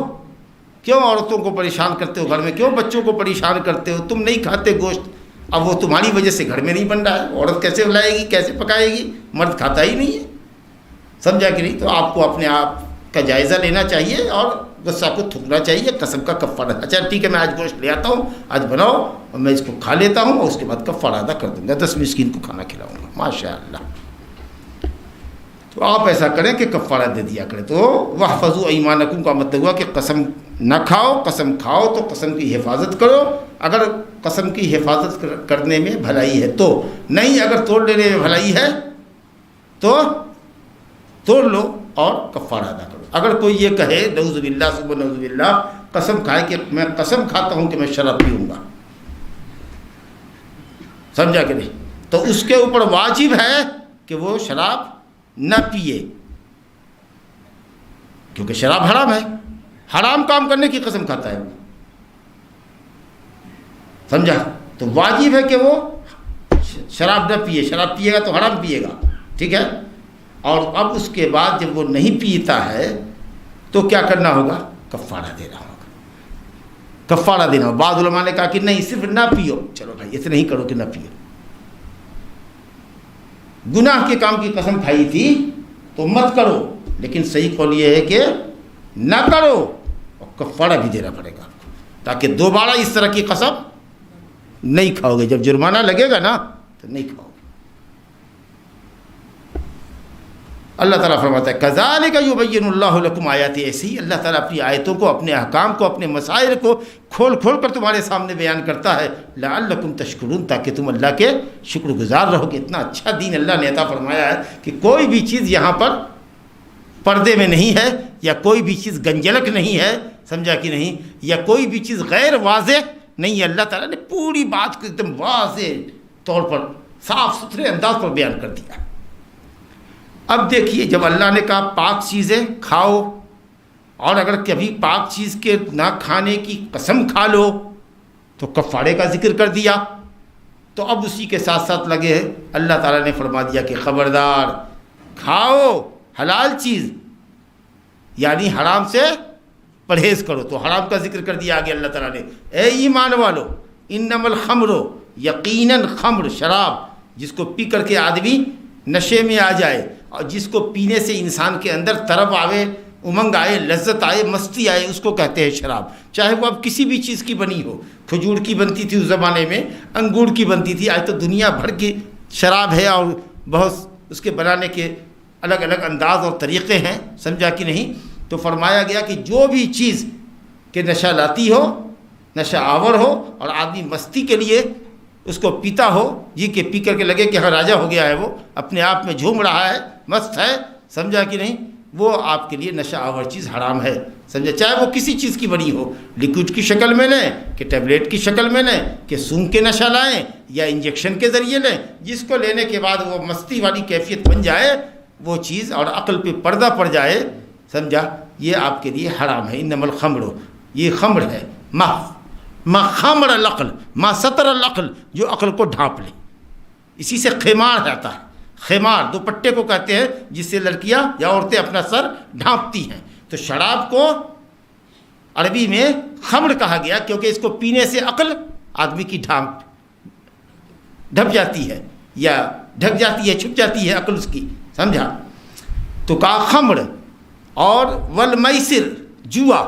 Speaker 2: کیوں عورتوں کو پریشان کرتے ہو گھر میں؟ کیوں بچوں کو پریشان کرتے ہو؟ تم نہیں کھاتے گوشت، اب وہ تمہاری وجہ سے گھر میں نہیں بن رہا ہے. عورت کیسے لائے گی، کیسے پکائے گی؟ مرد کھاتا ہی نہیں ہے. سمجھا کہ نہیں؟ تو آپ کو اپنے آپ کا جائزہ لینا چاہیے اور غصہ کو تھکنا چاہیے. قسم کا کفارہ، اچھا ٹھیک ہے میں آج گوشت لے آتا ہوں، آج بناؤ اور میں اس کو کھا لیتا ہوں اور اس کے بعد کفارہ ادا کر دوں گا، 10 مسکین کو کھانا کھلاؤں گا. ماشاء اللہ. تو آپ ایسا کریں کہ کفارہ دے دیا کریں. تو وَاحْفَظُوا أَيْمَانَكُمْ کا مطلب ہوا کہ قسم نہ کھاؤ، قسم کھاؤ تو قسم کی حفاظت کرو. اگر قسم کی حفاظت کرنے میں بھلائی ہے تو، نہیں اگر توڑ لینے میں بھلائی ہے تو توڑ لو اور کفارہ ادا کرو. اگر کوئی یہ کہے نعوذ باللہ ثم نعوذ باللہ، قسم کھائے کہ میں قسم کھاتا ہوں کہ میں شراب پیوں گا، سمجھا کہ نہیں، تو اس کے اوپر واجب ہے کہ وہ شراب نہ پیے، کیونکہ شراب حرام ہے. حرام کام کرنے کی قسم کھاتا ہے وہ، سمجھا. تو واجب ہے کہ وہ شراب نہ پیے. شراب پیے گا تو حرام پیے گا، ٹھیک ہے. اور اب اس کے بعد جب وہ نہیں پیتا ہے تو کیا کرنا ہوگا؟ کفارہ دینا ہوگا، کفارہ دینا ہوگا۔ بعض علماء نے کہا کہ نہیں صرف نہ پیو، چلو بھائی ایسے نہیں کرو کہ نہ پیو، گناہ کے کام کی قسم کھائی تھی تو مت کرو، لیکن صحیح قول یہ ہے کہ نہ کرو اور کفارہ بھی دینا پڑے گا آپ کو، تاکہ دوبارہ اس طرح کی قسم نہیں کھاؤ گے۔ جب جرمانہ لگے گا نا تو نہیں کھاؤ گے۔ اللہ تعالیٰ فرماتا ہے کذالک یبین اللہ لکم آیاتی، ایسی ہی اللہ تعالیٰ اپنی آیتوں کو، اپنے احکام کو، اپنے مسائل کو کھول کھول کر تمہارے سامنے بیان کرتا ہے، لعلکم تشکرون، تاکہ تم اللہ کے شکر گزار رہو گے۔ اتنا اچھا دین اللہ نے عطا فرمایا ہے کہ کوئی بھی چیز یہاں پر پردے میں نہیں ہے، یا کوئی بھی چیز گنجلک نہیں ہے، سمجھا کہ نہیں، یا کوئی بھی چیز غیر واضح نہیں ہے۔ اللہ تعالیٰ نے پوری بات کو ایک دم واضح طور پر صاف ستھرے انداز پر بیان کر دیا۔ اب دیکھیے جب اللہ نے کہا پاک چیزیں کھاؤ، اور اگر کبھی پاک چیز کے نہ کھانے کی قسم کھا لو تو کفارے کا ذکر کر دیا، تو اب اسی کے ساتھ ساتھ لگے ہیں اللہ تعالیٰ نے فرما دیا کہ خبردار کھاؤ حلال چیز، یعنی حرام سے پرہیز کرو۔ تو حرام کا ذکر کر دیا آگے اللہ تعالیٰ نے، اے ایمان والو انما الخمر، یقیناً خمر شراب، جس کو پی کر کے آدمی نشے میں آ جائے، اور جس کو پینے سے انسان کے اندر طرب آئے، امنگ آئے، لذت آئے، مستی آئے، اس کو کہتے ہیں شراب۔ چاہے وہ اب کسی بھی چیز کی بنی ہو، کھجور کی بنتی تھی اس زمانے میں، انگور کی بنتی تھی، آج تو دنیا بھر کی شراب ہے، اور بہت اس کے بنانے کے الگ الگ انداز اور طریقے ہیں، سمجھا کہ نہیں۔ تو فرمایا گیا کہ جو بھی چیز کہ نشہ لاتی ہو، نشہ آور ہو، اور آدمی مستی کے لیے اس کو پیتا ہو، جی کہ پی کر کے لگے کہ ہاں راجا ہو گیا ہے، وہ اپنے آپ میں جھوم رہا ہے، مست ہے، سمجھا کہ نہیں، وہ آپ کے لیے نشہ آور چیز حرام ہے، سمجھا، چاہے وہ کسی چیز کی بنی ہو، لیکوڈ کی شکل میں لیں کہ ٹیبلیٹ کی شکل میں لیں کہ سونگ کے نشہ لائیں یا انجیکشن کے ذریعے لیں، جس کو لینے کے بعد وہ مستی والی کیفیت بن جائے وہ چیز، اور عقل پہ پردہ پڑ جائے، سمجھا، یہ آپ کے لیے حرام ہے۔ انما الخمر، یہ خمر ہے، ما خمر العقل، ما ستر العقل، جو عقل کو ڈھانپ لے، اسی سے خمار آتا ہے۔ خمار دوپٹے کو کہتے ہیں جس سے لڑکیاں یا عورتیں اپنا سر ڈھانپتی ہیں۔ تو شراب کو عربی میں خمر کہا گیا کیونکہ اس کو پینے سے عقل آدمی کی ڈھک جاتی ہے، یا ڈھک جاتی ہے، چھپ جاتی ہے عقل اس کی، سمجھا۔ تو کہا خمر، اور والمیسر، جوا،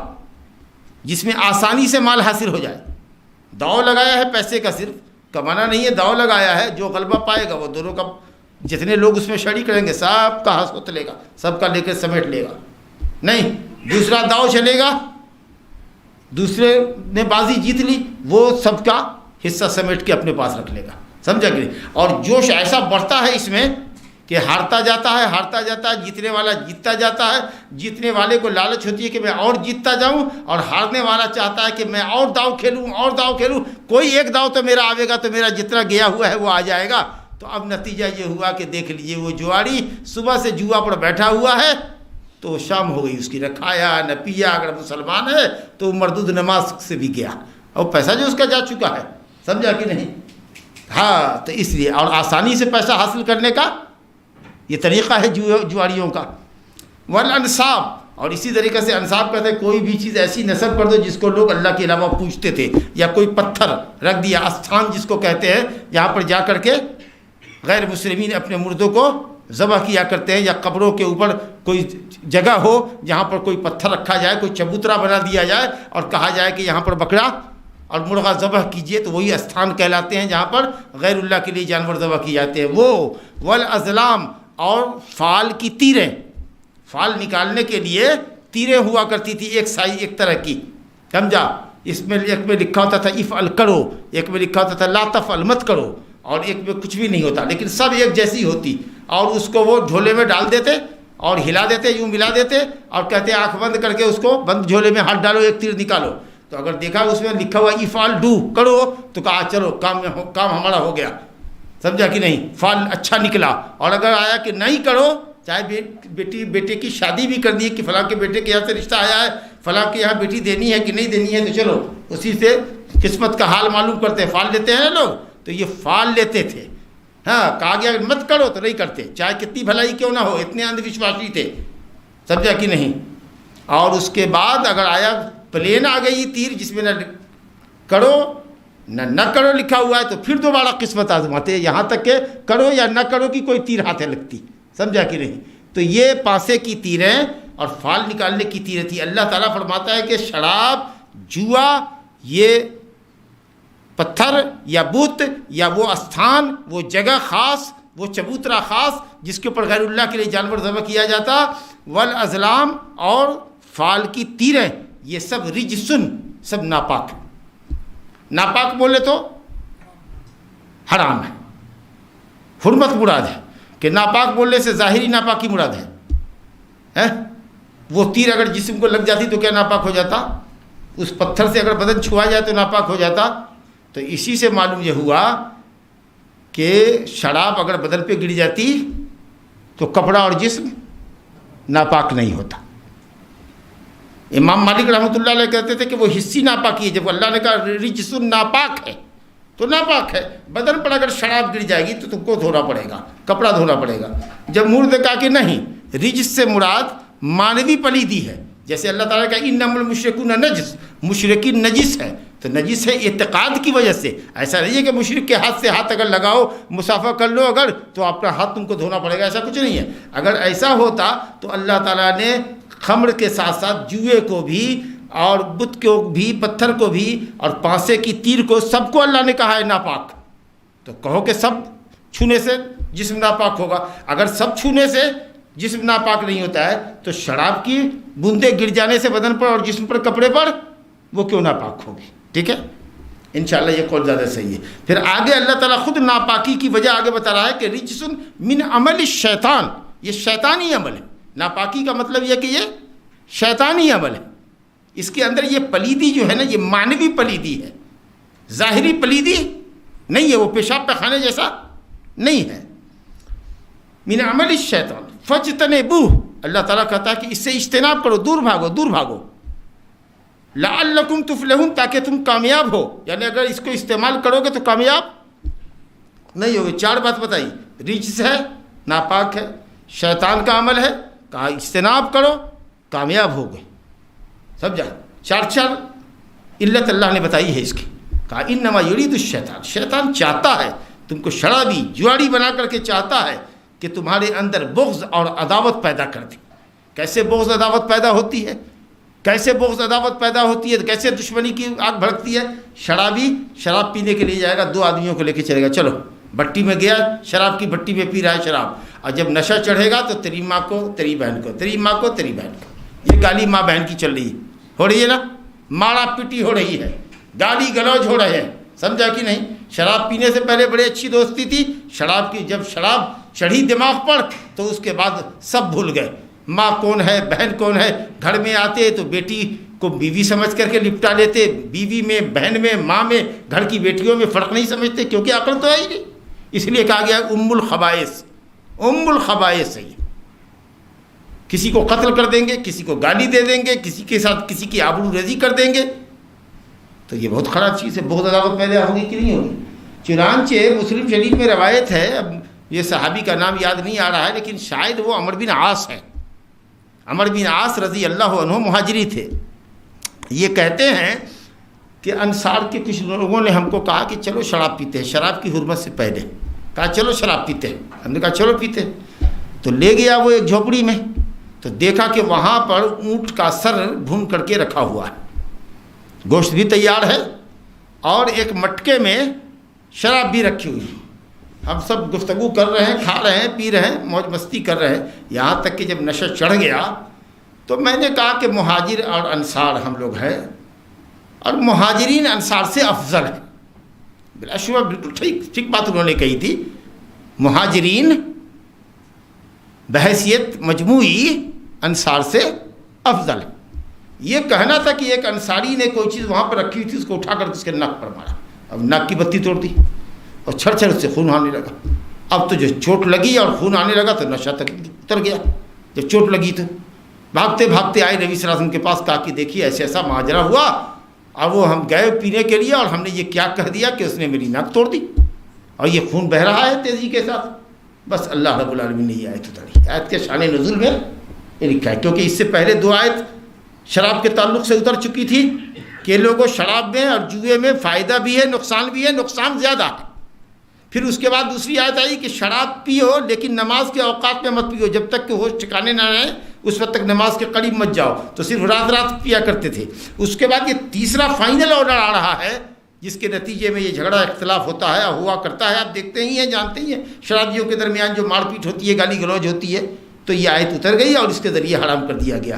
Speaker 2: جس میں آسانی سے مال حاصل ہو جائے۔ داؤ لگایا ہے پیسے کا، صرف کمانا نہیں ہے، داؤ لگایا ہے، جو غلبہ پائے گا وہ دونوں کا، جتنے لوگ اس میں شریک کریں گے سب کا حصہ لے گا، سب کا لے کے سمیٹ لے گا، نہیں دوسرا داؤ چلے گا، دوسرے نے بازی جیت لی، وہ سب کا حصہ سمیٹ کے اپنے پاس رکھ لے گا، سمجھا کہ نہیں۔ اور جوش ایسا بڑھتا ہے اس میں کہ ہارتا جاتا ہے، جیتنے والا جیتتا جاتا ہے، جیتنے والے کو لالچ ہوتی ہے کہ میں اور جیتتا جاؤں، اور ہارنے والا چاہتا ہے کہ میں اور داؤ کھیلوں، کوئی ایک داؤ تو میرا آئے گا تو میرا جتنا گیا ہوا ہے وہ آ جائے گا۔ تو اب نتیجہ یہ ہوا کہ دیکھ لیجئے وہ جواری صبح سے جوا پر بیٹھا ہوا ہے تو شام ہو گئی اس کی، نہ کھایا نہ پیا، اگر مسلمان ہے تو مردود نماز سے بھی گیا، اور پیسہ جو اس کا جا چکا ہے، سمجھا کہ نہیں۔ ہاں، تو اس لیے، اور آسانی سے پیسہ حاصل کرنے کا یہ طریقہ ہے جواریوں کا۔ والانصاب، اور اسی طریقے سے انصاب کہتے ہیں کوئی بھی چیز ایسی نصب کر دو جس کو لوگ اللہ کے علاوہ پوجتے تھے، یا کوئی پتھر رکھ دیا، استھان جس کو کہتے ہیں، جہاں پر جا کر کے غیر مسلمین اپنے مردوں کو ذبح کیا کرتے ہیں، یا قبروں کے اوپر کوئی جگہ ہو جہاں پر کوئی پتھر رکھا جائے، کوئی چبوترا بنا دیا جائے اور کہا جائے کہ یہاں پر بکرا اور مرغا ذبح کیجئے، تو وہی استھان کہلاتے ہیں جہاں پر غیر اللہ کے لیے جانور ذبح کیے جاتے ہیں۔ وہ والازلام، اور فال کی تیریں، فال نکالنے کے لیے تیریں ہوا کرتی تھی، ایک طرح کی، سمجھا۔ اس میں ایک میں لکھا ہوتا تھا افعل کرو، ایک میں لکھا ہوتا تھا لا تفعل مت کرو، اور ایک میں کچھ بھی نہیں ہوتا، لیکن سب ایک جیسی ہوتی، اور اس کو وہ جھولے میں ڈال دیتے اور ہلا دیتے، یوں ملا دیتے، اور کہتے آنکھ بند کر کے اس کو بند جھولے میں ہاتھ ڈالو، ایک تیر نکالو، تو اگر دیکھا اس میں لکھا ہوا افعل ڈو کرو تو کہا چلو کام ہمارا ہو گیا، سمجھا کہ نہیں، فال اچھا نکلا۔ اور اگر آیا کہ نہیں کرو، چاہے بیٹے کی شادی بھی کر دی کہ فلاں کے بیٹے کے یہاں سے رشتہ آیا ہے، فلاں کے یہاں بیٹی دینی ہے کہ نہیں دینی ہے، تو چلو اسی سے قسمت کا حال معلوم کرتے ہیں، فال لیتے ہیں لوگ، تو یہ فال لیتے تھے۔ ہاں، کہا گیا مت کرو تو نہیں کرتے، چاہے کتنی بھلائی کیوں نہ ہو، اتنے اندھ وشواسی تھے، سمجھا کہ نہیں۔ اور اس کے بعد اگر آیا پلین آ گئی تیر جس میں نہ کرو نہ کرو لکھا ہوا ہے تو پھر دوبارہ قسمت آزماتے ہیں، یہاں تک کہ کرو یا نہ کرو کی کوئی تیر ہاتھیں لگتی، سمجھا کہ نہیں؟ تو یہ پانسے کی تیریں اور فال نکالنے کی تیریں تھی۔ اللہ تعالیٰ فرماتا ہے کہ شراب، جوا، یہ پتھر یا بت یا وہ استھان، وہ جگہ خاص، وہ چبوترا خاص جس کے اوپر غیر اللہ کے لیے جانور ذبح کیا جاتا، والازلام اور فال کی تیریں، یہ سب رجسن، سب ناپاک ہے۔ ناپاک بولے تو حرام ہے، حرمت مراد ہے، کہ ناپاک بولنے سے ظاہری ناپاکی مراد ہے۔ وہ تیر اگر جسم کو لگ جاتی تو کیا ناپاک ہو جاتا؟ اس پتھر سے اگر بدن چھوا جائے تو ناپاک ہو جاتا۔ تو اسی سے معلوم یہ ہوا کہ شراب اگر بدن پہ گر جاتی تو کپڑا اور جسم ناپاک نہیں ہوتا۔ امام مالک رحمۃ اللہ علیہ کہتے تھے کہ وہ حصی ناپاکی ہے، جب اللہ نے کہا رجس ناپاک ہے تو ناپاک ہے۔ بدن پر اگر شراب گر جائے گی تو تم کو دھونا پڑے گا، کپڑا دھونا پڑے گا۔ جمہور نے کہا کہ نہیں، رجس سے مراد مانوی پلیدی ہے، جیسے اللہ تعالیٰ کا انما المشرکون نجس، مشرکین نجس ہے، تو نجس ہے اعتقاد کی وجہ سے۔ ایسا نہیں ہے کہ مشرک کے ہاتھ سے ہاتھ اگر لگاؤ، مسافہ کر لو اگر، تو آپ کا ہاتھ تم کو دھونا پڑے گا، ایسا کچھ نہیں ہے۔ اگر ایسا ہوتا تو اللہ تعالیٰ نے خمر کے ساتھ ساتھ جوئے کو بھی اور بت کو بھی، پتھر کو بھی اور پانسے کی تیر کو، سب کو اللہ نے کہا ہے ناپاک۔ تو کہو کہ سب چھونے سے جسم ناپاک ہوگا۔ اگر سب چھونے سے جسم ناپاک نہیں ہوتا ہے تو شراب کی بوندیں گر جانے سے بدن پر اور جسم پر، کپڑے پر، وہ کیوں ناپاک ہوگی؟ ٹھیک ہے، انشاءاللہ یہ قول زیادہ صحیح ہے۔ پھر آگے اللہ تعالیٰ خود ناپاکی کی وجہ آگے بتا رہا ہے کہ رجس من عمل الشیطان، یہ شیطانی عمل ہے۔ ناپاکی کا مطلب یہ کہ یہ شیطانی عمل ہے، اس کے اندر یہ پلیدی جو ہے نا، یہ مانوی پلیدی ہے، ظاہری پلیدی نہیں ہے، وہ پیشاب پخانے جیسا نہیں ہے۔ من عمل الشیطان فاجتنبوہ، اللہ تعالیٰ کہتا ہے کہ اس سے اجتناب کرو، دور بھاگو، دور بھاگو۔ لعلکم تفلحون، تاکہ تم کامیاب ہو، یعنی اگر اس کو استعمال کرو گے تو کامیاب نہیں ہوگے۔ 4 بات بتائی، رجس ہے، ناپاک ہے، شیطان کا عمل ہے، کہا اجتناب کرو، کامیاب ہو گئے، سمجھا؟ 4 علت اللہ نے بتائی ہے اس کی، کہا انما یرید الشیطان، شیطان چاہتا ہے تم کو شرابی، جواڑی بنا کر کے چاہتا ہے کہ تمہارے اندر بغض اور عداوت پیدا کر دے۔ کیسے بغض عداوت پیدا ہوتی ہے؟ کیسے بغض عداوت پیدا ہوتی ہے؟ کیسے دشمنی کی آگ بھڑکتی ہے؟ شرابی شراب پینے کے لیے جائے گا، 2 آدمیوں کو لے کے چلے گا، چلو بٹی میں گیا، شراب کی بٹی میں پی رہا ہے شراب، اور جب نشہ چڑھے گا تو تیری ماں کو، تیری بہن کو، تیری ماں کو، تیری بہن کو، یہ گالی ماں بہن کی چل رہی ہے، ہو رہی ہے نا، مارا پیٹی ہو رہی ہے، گالی گلوج ہو رہے ہیں، سمجھا کہ نہیں؟ شراب پینے سے پہلے بڑی اچھی دوستی تھی، شراب کی جب شراب چڑھی دماغ پر تو اس کے بعد سب بھول گئے، ماں کون ہے، بہن کون ہے۔ گھر میں آتے تو بیٹی کو بیوی سمجھ کر کے لپٹا لیتے، بیوی میں، بہن میں، ماں میں، گھر کی بیٹیوں میں فرق نہیں سمجھتے، کیونکہ عقل تو ہے ہی نہیں۔ اس لیے کہا گیا ام الخبائث، ام الخبائث ہے یہ۔ کسی کو قتل کر دیں گے، کسی کو گالی دے دیں گے، کسی کے ساتھ کسی کی آبرو ریزی کر دیں گے، تو یہ بہت خراب چیز ہے۔ بہت عداوت پیدا ہوگی کہ نہیں ہوگی؟ چنانچہ مسلم شریف میں روایت ہے، اب یہ صحابی کا نام یاد نہیں آ رہا ہے، لیکن شاید وہ عمر بن عاص ہے۔ عمر بن عاص رضی اللہ عنہ مہاجری تھے۔ یہ کہتے ہیں کہ انصار کے کچھ لوگوں نے ہم کو کہا کہ چلو شراب پیتے ہیں، شراب کی حرمت سے پہلے کہا چلو شراب پیتے ہیں، ہم نے کہا چلو پیتے ہیں۔ تو لے گیا وہ ایک جھوپڑی میں، تو دیکھا کہ وہاں پر اونٹ کا سر بھون کر کے رکھا ہوا ہے، گوشت بھی تیار ہے اور ایک مٹکے میں شراب بھی رکھی ہوئی ہے۔ ہم سب گفتگو کر رہے ہیں، کھا رہے ہیں، پی رہے ہیں، موج مستی کر رہے ہیں، یہاں تک کہ جب نشہ چڑھ گیا تو میں نے کہا کہ مہاجر اور انصار ہم لوگ ہیں، اور مہاجرین انصار سے افضل ہیں۔ بلا شبہ بالکل ٹھیک بات انہوں نے کہی تھی، مہاجرین بحیثیت مجموعی انصار سے افضل ہے۔ یہ کہنا تھا کہ ایک انصاری نے کوئی چیز وہاں پر رکھی ہوئی تھی، اس کو اٹھا کر اس کے ناک پر مارا، اب ناک کی بتی توڑ دی اور چھڑ چھڑ سے خون آنے لگا۔ اب تو جو چوٹ لگی اور خون آنے لگا تو نشہ تک اتر گیا۔ جب چوٹ لگی تو بھاگتے بھاگتے آئے نبی صلی اللہ علیہ وسلم کے پاس، کہا کہ دیکھیے ایسا ایسا ماجرا ہوا، اور وہ ہم گئے پینے کے لیے اور ہم نے یہ کیا کہہ دیا کہ اس نے میری ناک توڑ دی اور یہ خون بہہ رہا ہے تیزی کے ساتھ۔ بس اللہ رب العالمین نے یہ آیت اتاری، آیت کے شان نزول میں یہ لکھا ہے، کیونکہ اس سے پہلے 2 آیت شراب کے تعلق سے اتر چکی تھی کہ لوگوں شراب میں اور جوئے میں فائدہ بھی ہے نقصان بھی ہے، نقصان زیادہ ہے۔ پھر اس کے بعد دوسری آیت آئی کہ شراب پیو لیکن نماز کے اوقات میں مت پیو، جب تک کہ ہوش ٹھکانے نہ رہے اس وقت تک نماز کے قریب مت جاؤ، تو صرف رات پیا کرتے تھے۔ اس کے بعد یہ تیسرا فائنل آرڈر آ رہا ہے جس کے نتیجے میں یہ جھگڑا اختلاف ہوتا ہے، ہوا کرتا ہے، آپ دیکھتے ہی ہیں، جانتے ہی ہیں، شرابیوں کے درمیان جو مار پیٹ ہوتی ہے، گالی گلوچ ہوتی ہے، تو یہ آیت اتر گئی اور اس کے ذریعے حرام کر دیا گیا۔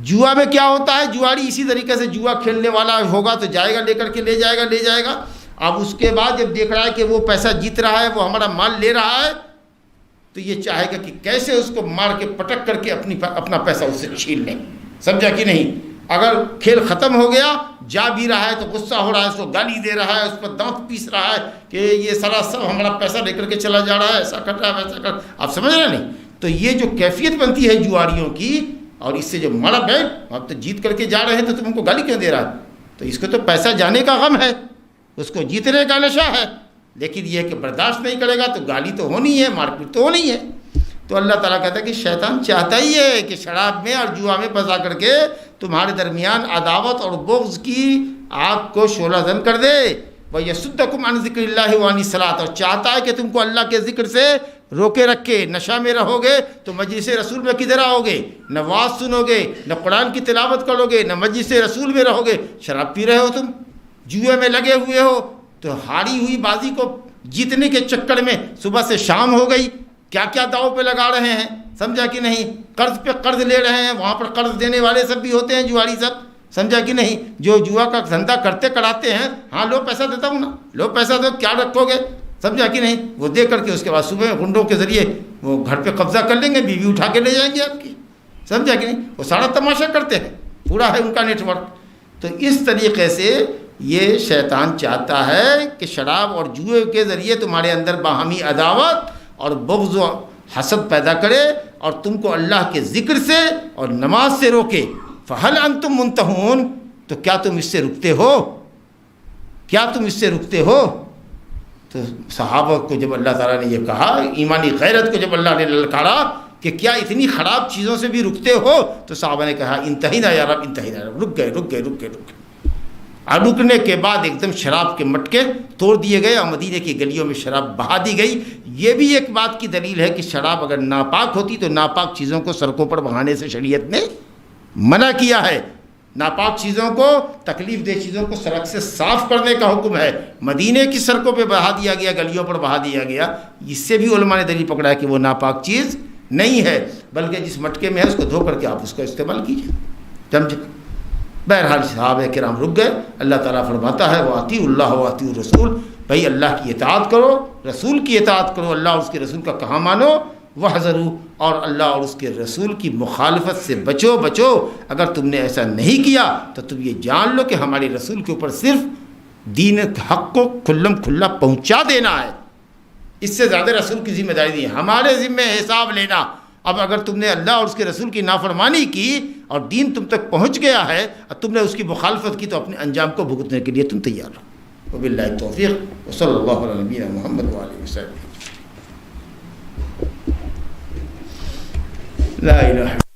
Speaker 2: جوا میں کیا ہوتا ہے، جواری اسی طریقے سے جوا کھیلنے والا ہوگا تو جائے گا، لے کر کے لے جائے گا۔ اب اس کے بعد جب دیکھ رہا ہے کہ وہ پیسہ جیت رہا ہے، وہ ہمارا مال لے رہا ہے، تو یہ چاہے گا کہ کیسے اس کو مار کے پٹک کر کے اپنا پیسہ اس سے چھین لیں، سمجھا کہ نہیں۔ اگر کھیل ختم ہو گیا، جا بھی رہا ہے تو غصہ ہو رہا ہے، اس کو گالی دے رہا ہے، اس پر دانت پیس رہا ہے کہ یہ سارا سب ہمارا پیسہ لے کر کے چلا جا رہا ہے، ایسا کر رہا ہے، ویسا کر، آپ سمجھ رہے نہیں۔ تو یہ جو کیفیت بنتی ہے جواریوں کی، اور اس سے جو مارا بیٹھ اب تو جیت کر کے جا رہے ہیں تو تم ان کو گالی کیوں دے رہا ہے، تو اس کو تو پیسہ جانے کا غم ہے، اس کو جیتنے کا نشہ ہے، لیکن یہ کہ برداشت نہیں کرے گا تو گالی تو ہونی ہے، مار پیٹ تو ہونی ہے۔ تو اللہ تعالیٰ کہتا ہے کہ شیطان چاہتا ہی ہے کہ شراب میں اور جوا میں پھنسا کر کے تمہارے درمیان عداوت اور بغض کی آگ کو شعلہ زن کر دے، وَيَصُدَّكُمْ عَنْ ذِكْرِ اللَّهِ وَعَنِ الصَّلَاةِ، اور چاہتا ہے کہ تم کو اللہ کے ذکر سے روکے رکھے۔ نشہ میں رہو گے تو مجلس رسول میں کدھر آؤ گے، نہ واعظ سنو گے، نہ قرآن کی تلاوت کرو گے، نہ مجلس رسول میں رہو گے، شراب پی رہے ہو، تم جوئے میں لگے ہوئے ہو، تو ہاری ہوئی بازی کو جیتنے کے چکر میں صبح سے شام ہو گئی، کیا کیا داؤ پہ لگا رہے ہیں، سمجھا کہ نہیں، قرض پہ قرض لے رہے ہیں، وہاں پر قرض دینے والے سب بھی ہوتے ہیں جواری سب، سمجھا کہ نہیں، جو جوا کا دھندا کرتے کراتے ہیں، ہاں لو پیسہ دیتا ہوں نا، لو پیسہ دو، کیا رکھو گے، سمجھا کہ نہیں، وہ دے کر کے اس کے بعد صبح گنڈوں کے ذریعے وہ گھر پہ قبضہ کر لیں گے، بیوی اٹھا کے لے جائیں گے آپ کی، سمجھا کہ نہیں، وہ سارا تماشا کرتے ہیں، پورا ہے ان کا نیٹ ورک۔ تو اس طریقے سے یہ شیطان چاہتا ہے کہ شراب اور جوئے کے ذریعے تمہارے اندر باہمی عداوت اور بغض و حسد پیدا کرے اور تم کو اللہ کے ذکر سے اور نماز سے روکے۔ فَهَلْ أَنْتُمْ مُنْتَهُونَ، تو کیا تم اس سے رکتے ہو، کیا تم اس سے رکتے ہو؟ تو صحابہ کو جب اللہ تعالیٰ نے یہ کہا، ایمانی غیرت کو جب اللہ نے للکارا کہ کیا اتنی خراب چیزوں سے بھی رکتے ہو، تو صحابہ نے کہا انتہینا یا رب، انتہینا یا رب، رک گئے۔ اور رکنے کے بعد ایک دم شراب کے مٹکے توڑ دیے گئے اور مدینے کی گلیوں میں شراب بہا دی گئی۔ یہ بھی ایک بات کی دلیل ہے کہ شراب اگر ناپاک ہوتی تو ناپاک چیزوں کو سڑکوں پر بہانے سے شریعت نے منع کیا ہے۔ ناپاک چیزوں کو، تکلیف دہ چیزوں کو سڑک سے صاف کرنے کا حکم ہے۔ مدینے کی سڑکوں پہ بہا دیا گیا، گلیوں پر بہا دیا گیا، اس سے بھی علماء نے دلیل پکڑا ہے کہ وہ ناپاک چیز نہیں ہے، بلکہ جس مٹکے میں ہے اس کو دھو کر کے آپ اس کا استعمال کیجیے، سمجھے۔ بہرحال صحابہ کرام رک گئے۔ اللہ تعالیٰ فرماتا ہے وَأَطِیعُوا اللَّهَ وَأَطِیعُوا الرَّسُولَ، بھائی اللہ کی اطاعت کرو، رسول کی اطاعت کرو، اللہ اور اس کے رسول کا کہا مانو، وَاحْذَرُوا، اور اللہ اور اس کے رسول کی مخالفت سے بچو۔ اگر تم نے ایسا نہیں کیا تو تم یہ جان لو کہ ہمارے رسول کے اوپر صرف دین حق کو کھلم کھلا پہنچا دینا ہے، اس سے زیادہ رسول کی ذمہ داری نہیں ہے، ہمارے ذمہ حساب لینا۔ اب اگر تم نے اللہ اور اس کے رسول کی نافرمانی کی اور دین تم تک پہنچ گیا ہے اور تم نے اس کی مخالفت کی تو اپنے انجام کو بھگتنے کے لیے تم تیار رہو۔ وباللہ التوفیق، وصلی اللہ علی نبینا محمد وآلہ وسلم۔ لا الہ